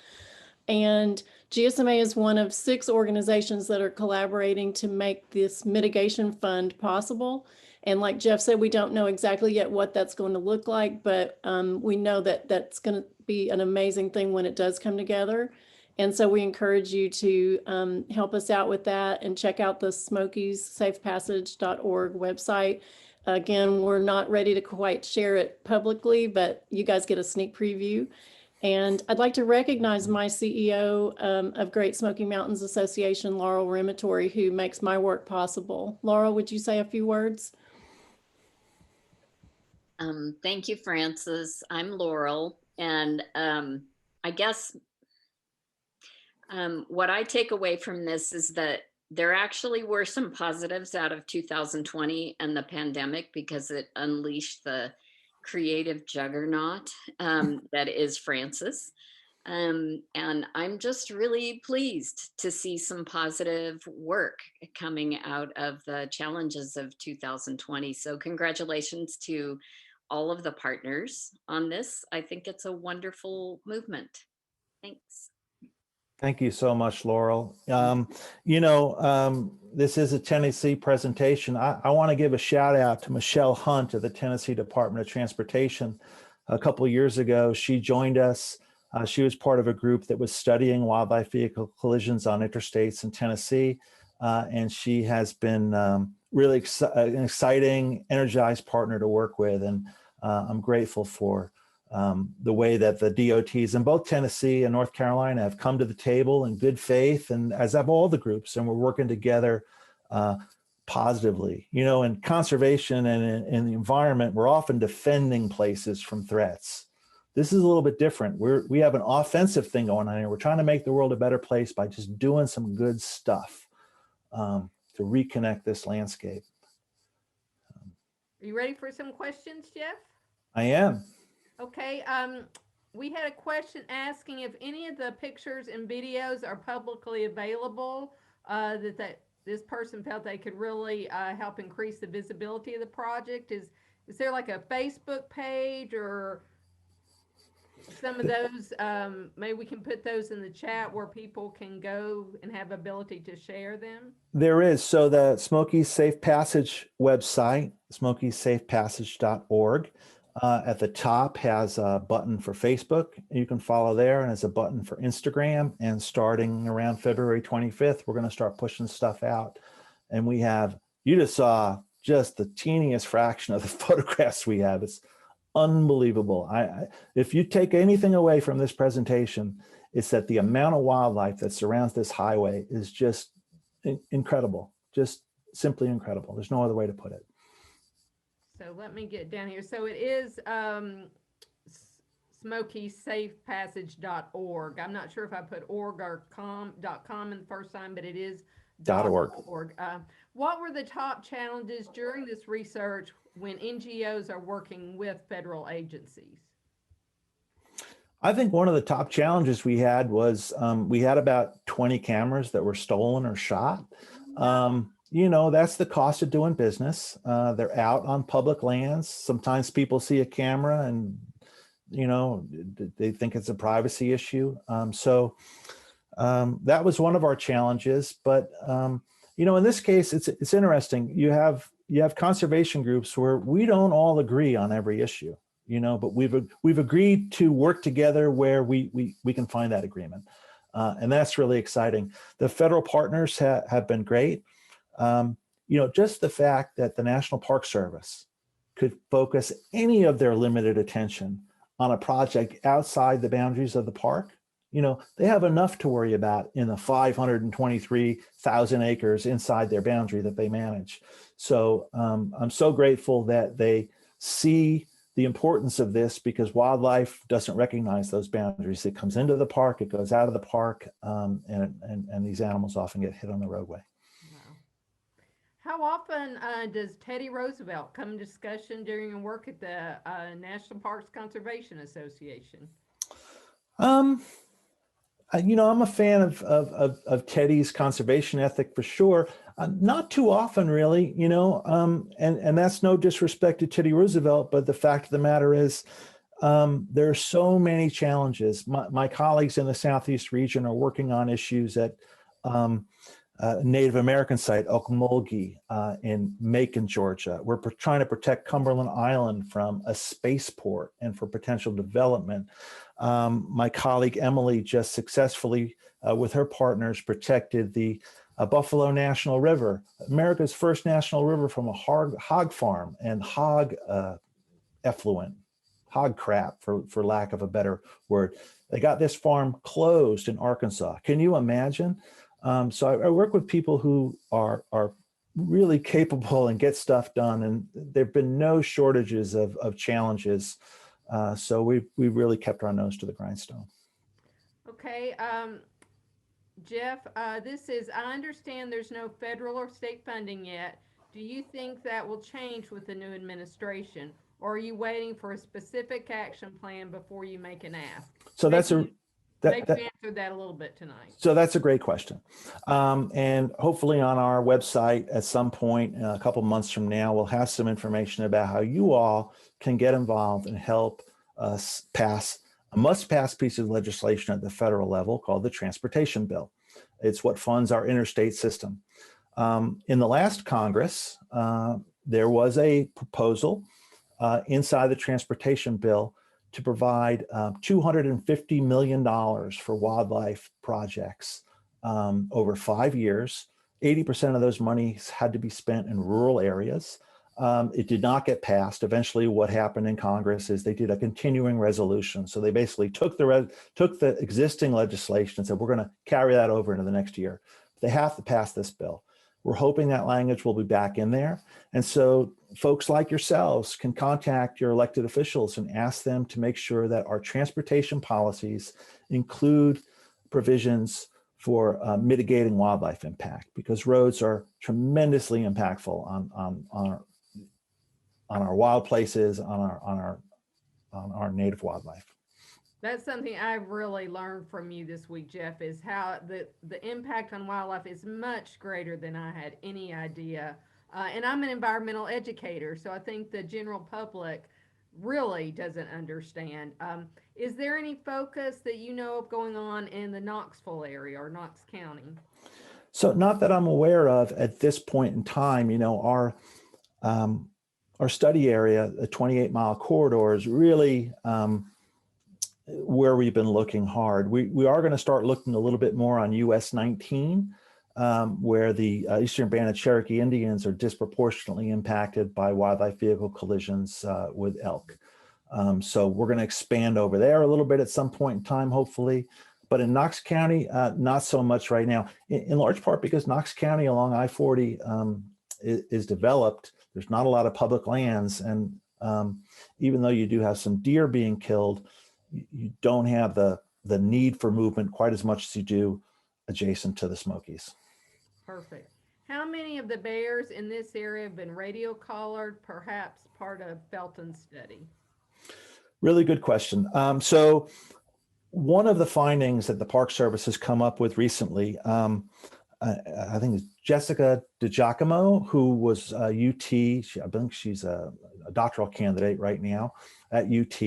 And GSMA is one of 6 organizations that are collaborating to make this mitigation fund possible. And like Jeff said, we don't know exactly yet what that's going to look like, but we know that that's going to be an amazing thing when it does come together. And so we encourage you to help us out with that and check out the SmokiesSafePassage.org website. Again, we're not ready to quite share it publicly, but you guys get a sneak preview. And I'd like to recognize my CEO of Great Smoky Mountains Association, Laurel Rematory, who makes my work possible. Laurel, would you say a few words? Thank you, Frances. I'm Laurel, and I guess what I take away from this is that there actually were some positives out of 2020 and the pandemic, because it unleashed the creative juggernaut that is Frances. And I'm just really pleased to see some positive work coming out of the challenges of 2020. So congratulations to all of the partners on this. I think it's a wonderful movement. Thanks. Thank you so much, Laurel. This is a Tennessee presentation. I want to give a shout out to Michelle Hunt of the Tennessee Department of Transportation. A couple of years ago, she joined us. She was part of a group that was studying wildlife vehicle collisions on interstates in Tennessee. And she has been really an exciting, energized partner to work with. And I'm grateful for the way that the DOTs in both Tennessee and North Carolina have come to the table in good faith, and as have all the groups, and we're working together positively. In conservation and in the environment, we're often defending places from threats. This is a little bit different. We have an offensive thing going on here. We're trying to make the world a better place by just doing some good stuff to reconnect this landscape. Are you ready for some questions, Jeff? I am. Okay, we had a question asking if any of the pictures and videos are publicly available, that this person felt they could really help increase the visibility of the project. Is there like a Facebook page or some of those? Maybe we can put those in the chat where people can go and have ability to share them. There is. So the Smokies Safe Passage website, SmokiesSafePassage.org. At the top has a button for Facebook. You can follow there, and has a button for Instagram. And starting around February 25th, we're going to start pushing stuff out. And you just saw just the teeniest fraction of the photographs we have. It's unbelievable. If you take anything away from this presentation, it's that the amount of wildlife that surrounds this highway is just incredible, just simply incredible. There's no other way to put it. So let me get down here. So it is SmokiesSafePassage.org. I'm not sure if I put org or .com in the first time, but it is .org. What were the top challenges during this research when NGOs are working with federal agencies? I think one of the top challenges we had was we had about 20 cameras that were stolen or shot. That's the cost of doing business. They're out on public lands. Sometimes people see a camera and, they think it's a privacy issue. So that was one of our challenges. But, in this case, it's interesting. You have you have conservation groups where we don't all agree on every issue, but we've agreed to work together where we can find that agreement. And that's really exciting. The federal partners have been great. Just the fact that the National Park Service could focus any of their limited attention on a project outside the boundaries of the park, they have enough to worry about in the 523,000 acres inside their boundary that they manage. So I'm so grateful that they see the importance of this, because wildlife doesn't recognize those boundaries. It comes into the park, it goes out of the park, and these animals often get hit on the roadway. Wow. How often does Teddy Roosevelt come to discussion during your work at the National Parks Conservation Association? I'm a fan of Teddy's conservation ethic for sure. Not too often, really, and that's no disrespect to Teddy Roosevelt, but the fact of the matter is there are so many challenges. My colleagues in the Southeast region are working on issues at Native American site, Elk in Macon, Georgia. We're trying to protect Cumberland Island from a spaceport and for potential development. My colleague Emily just successfully, with her partners, protected the Buffalo National River, America's first national river, from a hog farm and hog effluent, hog crap, for lack of a better word. They got this farm closed in Arkansas. Can you imagine? So I work with people who are really capable and get stuff done, and there've been no shortages of challenges. So we've really kept our nose to the grindstone. Okay, Jeff, I understand there's no federal or state funding yet. Do you think that will change with the new administration, or are you waiting for a specific action plan before you make an ask? So maybe you answered that a little bit tonight. So that's a great question. And hopefully on our website at some point, a couple months from now, we'll have some information about how you all can get involved and help us pass a must-pass piece of legislation at the federal level called the Transportation Bill. It's what funds our interstate system. In the last Congress, there was a proposal inside the Transportation Bill to provide $250 million for wildlife projects over 5 years. 80% of those monies had to be spent in rural areas. It did not get passed. Eventually, what happened in Congress is they did a continuing resolution. So they basically took the existing legislation and said, we're going to carry that over into the next year. They have to pass this bill. We're hoping that language will be back in there. And so folks like yourselves can contact your elected officials and ask them to make sure that our transportation policies include provisions for mitigating wildlife impact, because roads are tremendously impactful on our wild places, on our native wildlife. That's something I've really learned from you this week, Jeff, is how the impact on wildlife is much greater than I had any idea. And I'm an environmental educator, so I think the general public really doesn't understand. Is there any focus that you know of going on in the Knoxville area or Knox County? So not that I'm aware of at this point in time. Our study area, the 28-mile corridor, is really where we've been looking hard. We are going to start looking a little bit more on US 19, where the Eastern Band of Cherokee Indians are disproportionately impacted by wildlife vehicle collisions with elk. So we're going to expand over there a little bit at some point in time, hopefully. But in Knox County, not so much right now, in large part because Knox County along I-40 is developed. There's not a lot of public lands. And even though you do have some deer being killed, you don't have the need for movement quite as much as you do adjacent to the Smokies. Perfect. How many of the bears in this area have been radio collared, perhaps part of Felton's study? Really good question. So one of the findings that the Park Service has come up with recently, I think it's Jessica DiGiacomo, who was UT, I think she's a doctoral candidate right now at UT,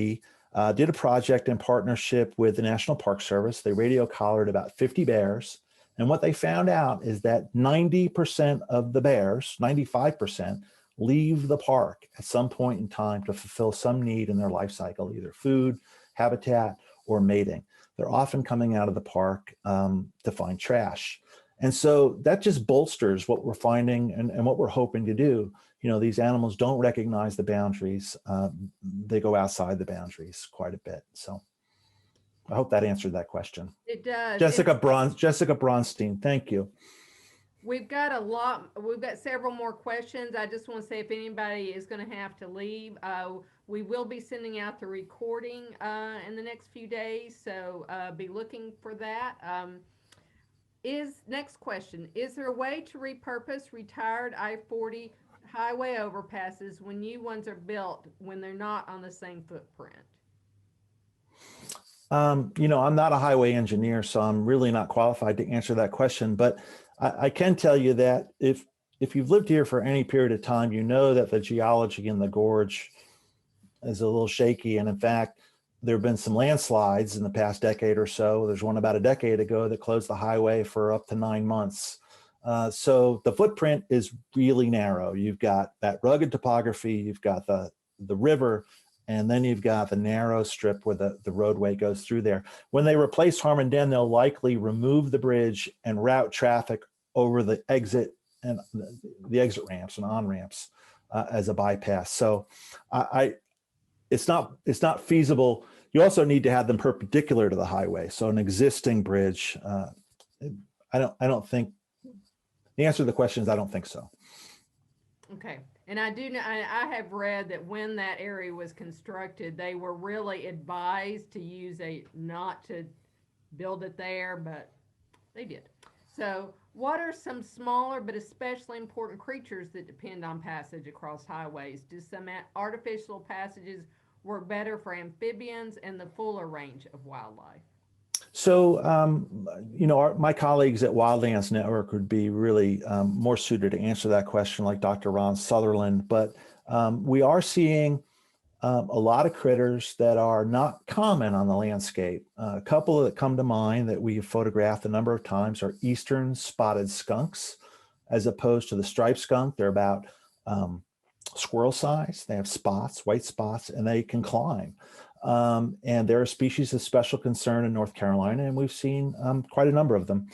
did a project in partnership with the National Park Service. They radio collared about 50 bears. And what they found out is that 90% of the bears, 95%, leave the park at some point in time to fulfill some need in their life cycle, either food, habitat, or mating. They're often coming out of the park to find trash. And so that just bolsters what we're finding and what we're hoping to do. You know, these animals don't recognize the boundaries. They go outside the boundaries quite a bit. So I hope that answered that question. It does. Jessica Bronstein, thank you. We've got several more questions. I just want to say if anybody is going to have to leave, we will be sending out the recording in the next few days. So be looking for that. Next question, is there a way to repurpose retired I-40 highway overpasses when new ones are built when they're not on the same footprint? You know, I'm not a highway engineer, so I'm really not qualified to answer that question. But I can tell you that if you've lived here for any period of time, you know that the geology in the gorge is a little shaky. And in fact, there have been some landslides in the past decade or so. There's one about a decade ago that closed the highway for up to 9 months. So the footprint is really narrow. You've got that rugged topography, you've got the river, and then you've got the narrow strip where the roadway goes through there. When they replace Harman Den, they'll likely remove the bridge and route traffic over the exit and the exit ramps and on ramps as a bypass. So it's not feasible. You also need to have them perpendicular to the highway. So an existing bridge, I don't think, the answer to the question is I don't think so. Okay. And I do know, I have read that when that area was constructed, they were really advised to not to build it there, but they did. So what are some smaller but especially important creatures that depend on passage across highways? Do some artificial passages work better for amphibians and the fuller range of wildlife? So, you know, my colleagues at Wildlands Network would be really more suited to answer that question, like Dr. Ron Sutherland. But we are seeing a lot of critters that are not common on the landscape. A couple that come to mind that we have photographed a number of times are eastern spotted skunks, as opposed to the striped skunk. They're about squirrel size. They have spots, white spots, and they can climb. And they're a species of special concern in North Carolina, and we've seen quite a number of them.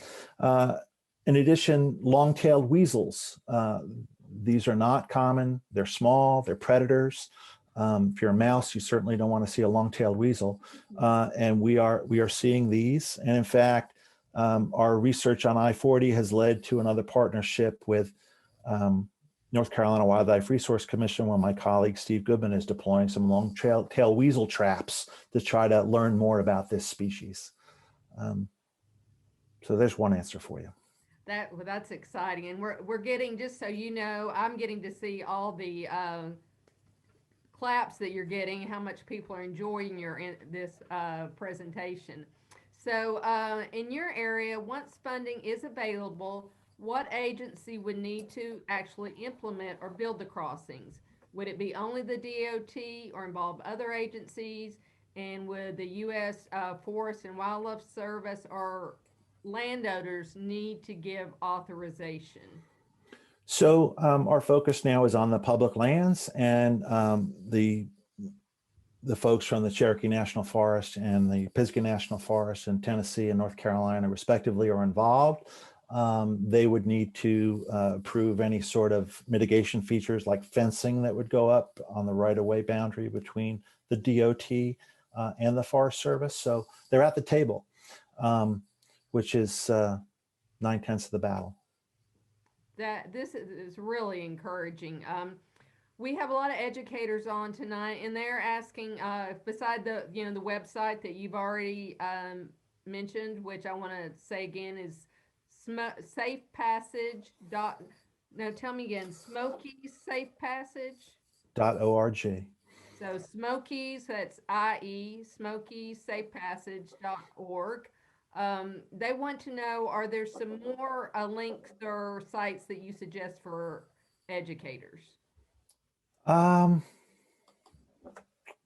In addition, long-tailed weasels. These are not common. They're small. They're predators. If you're a mouse, you certainly don't want to see a long-tailed weasel. And we are seeing these. And in fact, our research on I-40 has led to another partnership with North Carolina Wildlife Resource Commission, where my colleague Steve Goodman is deploying some long-tailed weasel traps to try to learn more about this species. So there's one answer for you. That's exciting, and we're getting, just so you know, I'm getting to see all the claps that you're getting, how much people are enjoying this presentation. So in your area, once funding is available, what agency would need to actually implement or build the crossings? Would it be only the DOT or involve other agencies? And would the U.S. Forest and Wildlife Service or landowners need to give authorization? So our focus now is on the public lands, and the folks from the Cherokee National Forest and the Pigeon National Forest in Tennessee and North Carolina, respectively, are involved. They would need to approve any sort of mitigation features like fencing that would go up on the right-of-way boundary between the DOT and the Forest Service. So they're at the table, which is 9/10 of the battle. This is really encouraging. We have a lot of educators on tonight, and they're asking, beside the website that you've already mentioned, which I want to say again is Safe Passage. No, tell me again. Smokies Safe Passage. .org. So Smokies, that's IE, SmokiesSafePassage.org. They want to know, are there some more links or sites that you suggest for educators?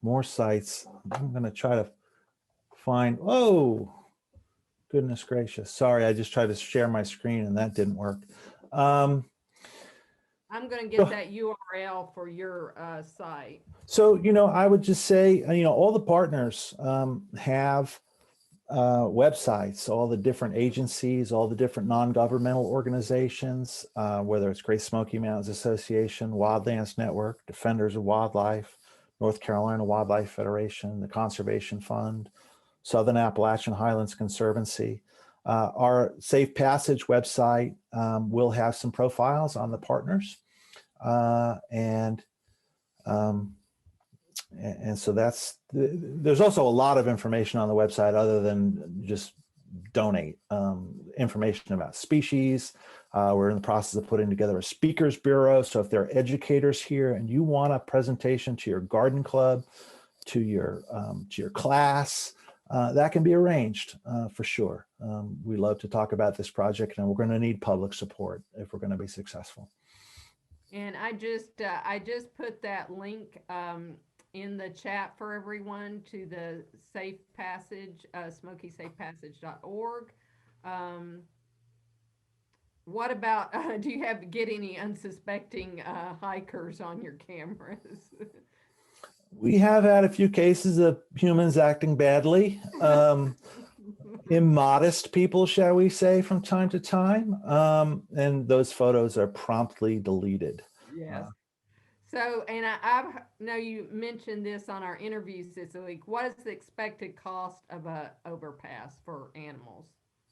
More sites. I'm going to try to find, oh, goodness gracious. Sorry, I just tried to share my screen and that didn't work. I I'm going to get that URL for your site. So, I would just say, all the partners have websites, all the different agencies, all the different non-governmental organizations, whether it's Great Smoky Mountains Association, Wildlands Network, Defenders of Wildlife, North Carolina Wildlife Federation, the Conservation Fund, Southern Appalachian Highlands Conservancy. Our Safe Passage website will have some profiles on the partners. And so there's also a lot of information on the website other than just donate. Information about species. We're in the process of putting together a speakers bureau. So if there are educators here and you want a presentation to your garden club, to your class, that can be arranged for sure. We love to talk about this project, and we're going to need public support if we're going to be successful. And I just put that link in the chat for everyone to the Safe Passage, smokysafepassage.org. What about, do you get any unsuspecting hikers on your cameras? We have had a few cases of humans acting badly, immodest people, shall we say, from time to time. And those photos are promptly deleted. Yes. So, and I know you mentioned this on our interviews this week. What is the expected cost of a overpass for animals?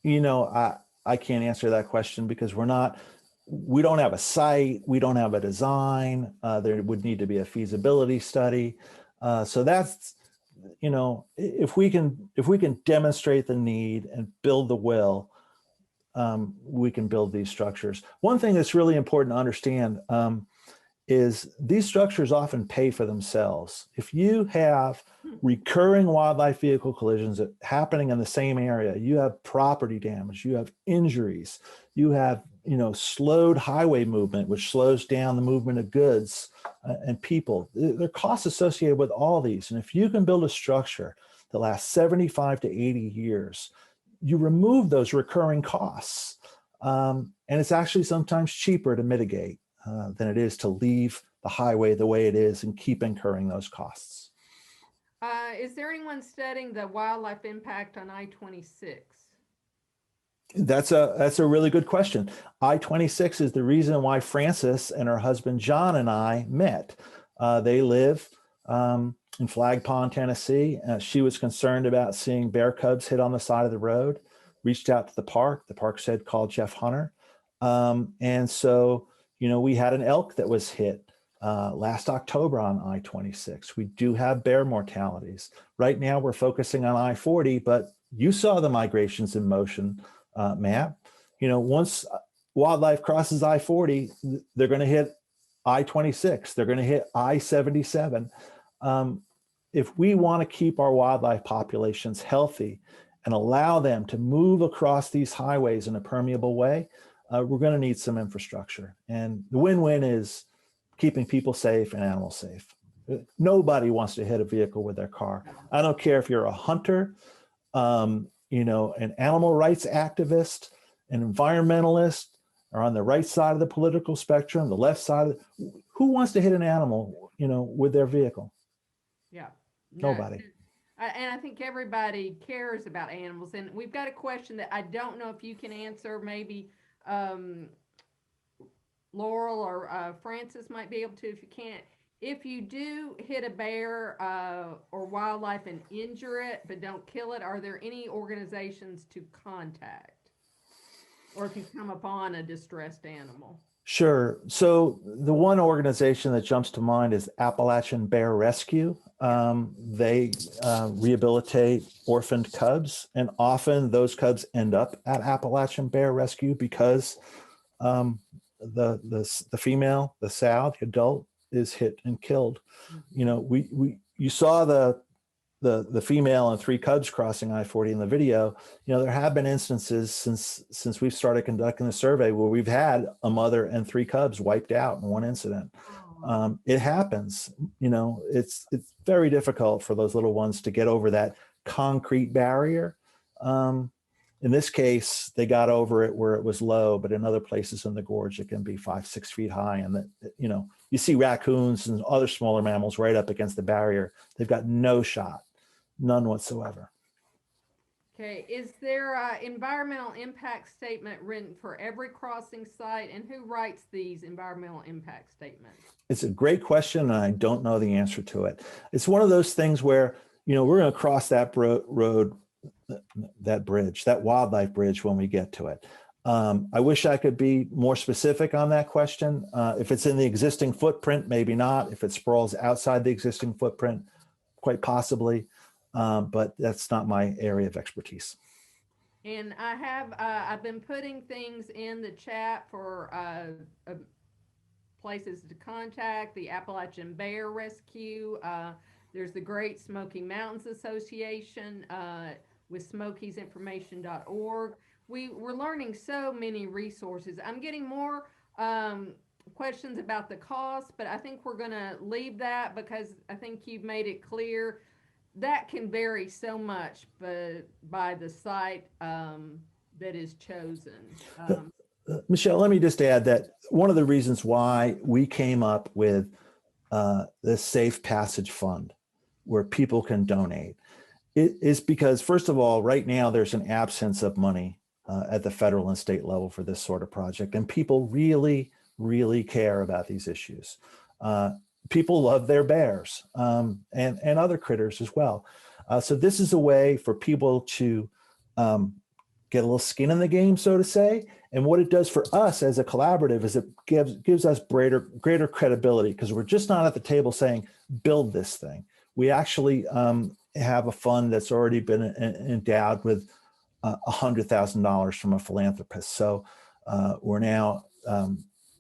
I can't answer that question because we don't have a site, we don't have a design. There would need to be a feasibility study. So that's, if we can demonstrate the need and build the will, we can build these structures. One thing that's really important to understand is these structures often pay for themselves. If you have recurring wildlife vehicle collisions happening in the same area, you have property damage, you have injuries, you have slowed highway movement, which slows down the movement of goods and people. There are costs associated with all these. And if you can build a structure that lasts 75 to 80 years, you remove those recurring costs. And it's actually sometimes cheaper to mitigate than it is to leave the highway the way it is and keep incurring those costs. Is there anyone studying the wildlife impact on I-26? That's a really good question. I-26 is the reason why Frances and her husband John and I met. They live in Flag Pond, Tennessee. She was concerned about seeing bear cubs hit on the side of the road, reached out to the park. The park said, call Jeff Hunter. And so, we had an elk that was hit last October on I-26. We do have bear mortalities. Right now we're focusing on I-40, but you saw the migrations in motion map. Once wildlife crosses I-40, they're going to hit I-26. They're going to hit I-77. If we want to keep our wildlife populations healthy and allow them to move across these highways in a permeable way, we're going to need some infrastructure. And the win-win is keeping people safe and animals safe. Nobody wants to hit a vehicle with their car. I don't care if you're a hunter, an animal rights activist, an environmentalist, or on the right side of the political spectrum, the left side. Who wants to hit an animal, with their vehicle? Yeah. Nobody. And I think everybody cares about animals. And we've got a question that I don't know if you can answer. Maybe Laurel or Frances might be able to. If you can't, if you do hit a bear or wildlife and injure it but don't kill it, are there any organizations to contact? Or if you come upon a distressed animal? Sure. So the one organization that jumps to mind is Appalachian Bear Rescue. They rehabilitate orphaned cubs, and often those cubs end up at Appalachian Bear Rescue because the female, the sow, the adult, is hit and killed. You saw the female and 3 cubs crossing I-40 in the video. There have been instances since we've started conducting the survey where we've had a mother and 3 cubs wiped out in one incident. It happens. It's very difficult for those little ones to get over that concrete barrier. In this case, they got over it where it was low, but in other places in the gorge, it can be 5-6 feet high. And that, you know, you see raccoons and other smaller mammals right up against the barrier. They've got no shot, none whatsoever. Okay, is there an environmental impact statement written for every crossing site, and who writes these environmental impact statements? It's a great question, and I don't know the answer to it. It's one of those things where, you know, we're going to cross that road, that bridge, that wildlife bridge when we get to it. I wish I could be more specific on that question. If it's in the existing footprint, maybe not. If it sprawls outside the existing footprint, quite possibly. But that's not my area of expertise. And I have, I've been putting things in the chat for places to contact, the Appalachian Bear Rescue. There's the Great Smoky Mountains Association with smokiesinformation.org. We're learning so many resources. I'm getting more questions about the cost, but I think we're going to leave that because I think you've made it clear that can vary so much by the site that is chosen. Michelle, let me just add that one of the reasons why we came up with the Safe Passage Fund, where people can donate, it is because, first of all, right now there's an absence of money at the federal and state level for this sort of project, and people really, really care about these issues. People love their bears and other critters as well. So this is a way for people to get a little skin in the game, so to say. And what it does for us as a collaborative is it gives us greater credibility, because we're just not at the table saying, build this thing. We actually have a fund that's already been endowed with $100,000 from a philanthropist. So we're now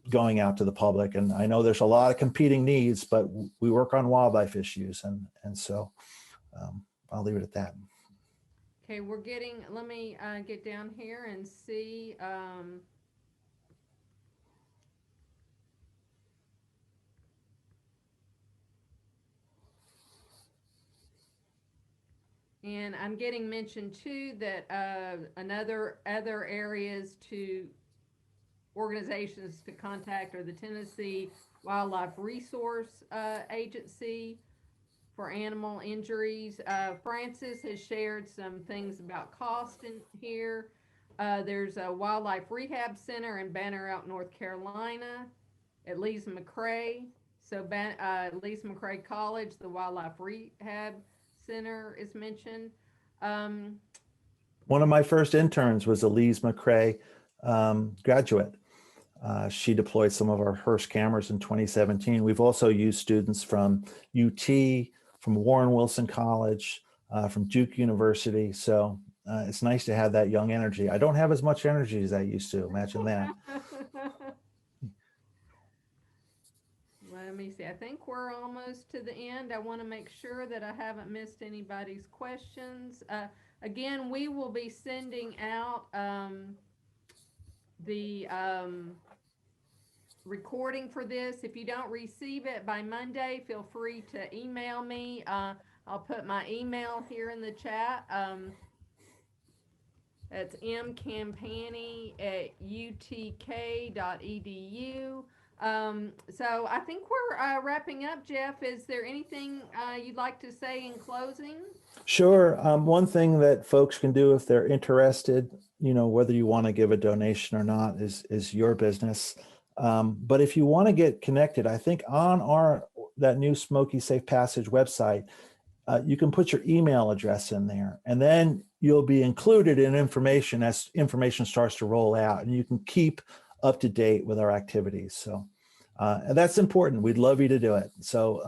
going out to the public. And I know there's a lot of competing needs, but we work on wildlife issues. And so I'll leave it at that. Okay, let me get down here and see. And I'm getting mentioned too that other areas to organizations to contact are the Tennessee Wildlife Resource Agency for animal injuries. Francis has shared some things about cost in here. There's a wildlife rehab center in Banner Elk, North Carolina at Lees-McRae. So Lees-McRae College, the wildlife rehab center is mentioned. One of my first interns was a Lees-McRae graduate. She deployed some of our Hearst cameras in 2017. We've also used students from UT, from Warren Wilson College, from Duke University. So it's nice to have that young energy. I don't have as much energy as I used to. Imagine that. Let me see. I think we're almost to the end. I want to make sure that I haven't missed anybody's questions. Again, we will be sending out the recording for this. If you don't receive it by Monday, feel free to email me. I'll put my email here in the chat. That's mcampani@utk.edu. So I think we're wrapping up. Jeff, is there anything you'd like to say in closing? Sure. One thing that folks can do if they're interested, you know, whether you want to give a donation or not is your business. But if you want to get connected, I think on that new Smoky Safe Passage website, you can put your email address in there, and then you'll be included in information as information starts to roll out, and you can keep up to date with our activities. So and that's important. We'd love you to do it. So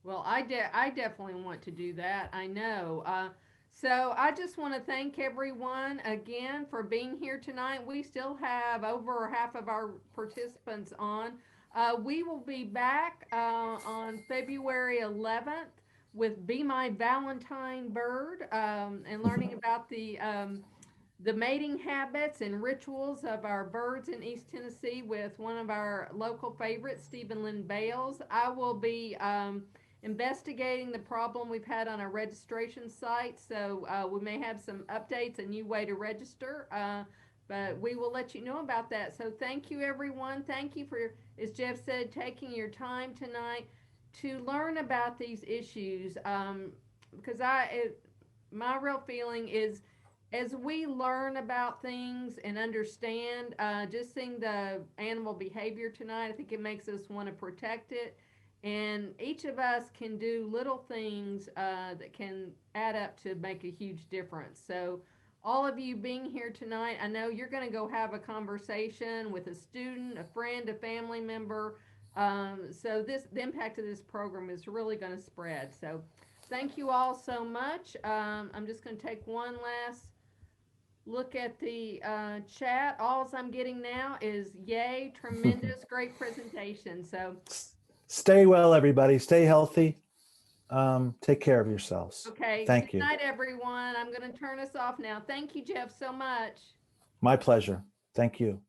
well, I definitely want to do that. I know. So I just want to thank everyone again for being here tonight. We still have over half of our participants on. We will be back on February 11th with Be My Valentine Bird and learning about the mating habits and rituals of our birds in East Tennessee with one of our local favorites, Stephen Lynn Bales. I will be investigating the problem we've had on our registration site. So we may have some updates, a new way to register, but we will let you know about that. So thank you, everyone. Thank you for, as Jeff said, taking your time tonight to learn about these issues. Because my real feeling is, as we learn about things and understand, just seeing the animal behavior tonight, I think it makes us want to protect it. And each of us can do little things that can add up to make a huge difference. So all of you being here tonight, I know you're going to go have a conversation with a student, a friend, a family member. So the impact of this program is really going to spread. So thank you all so much. I'm just going to take one last look at the chat. All I'm getting now is yay, tremendous, great presentation. So Stay well, everybody. Stay healthy. Take care of yourselves. okay, Thank good you. night, everyone. I'm going to turn us off now. Thank you, Jeff, so much. My pleasure. Thank you.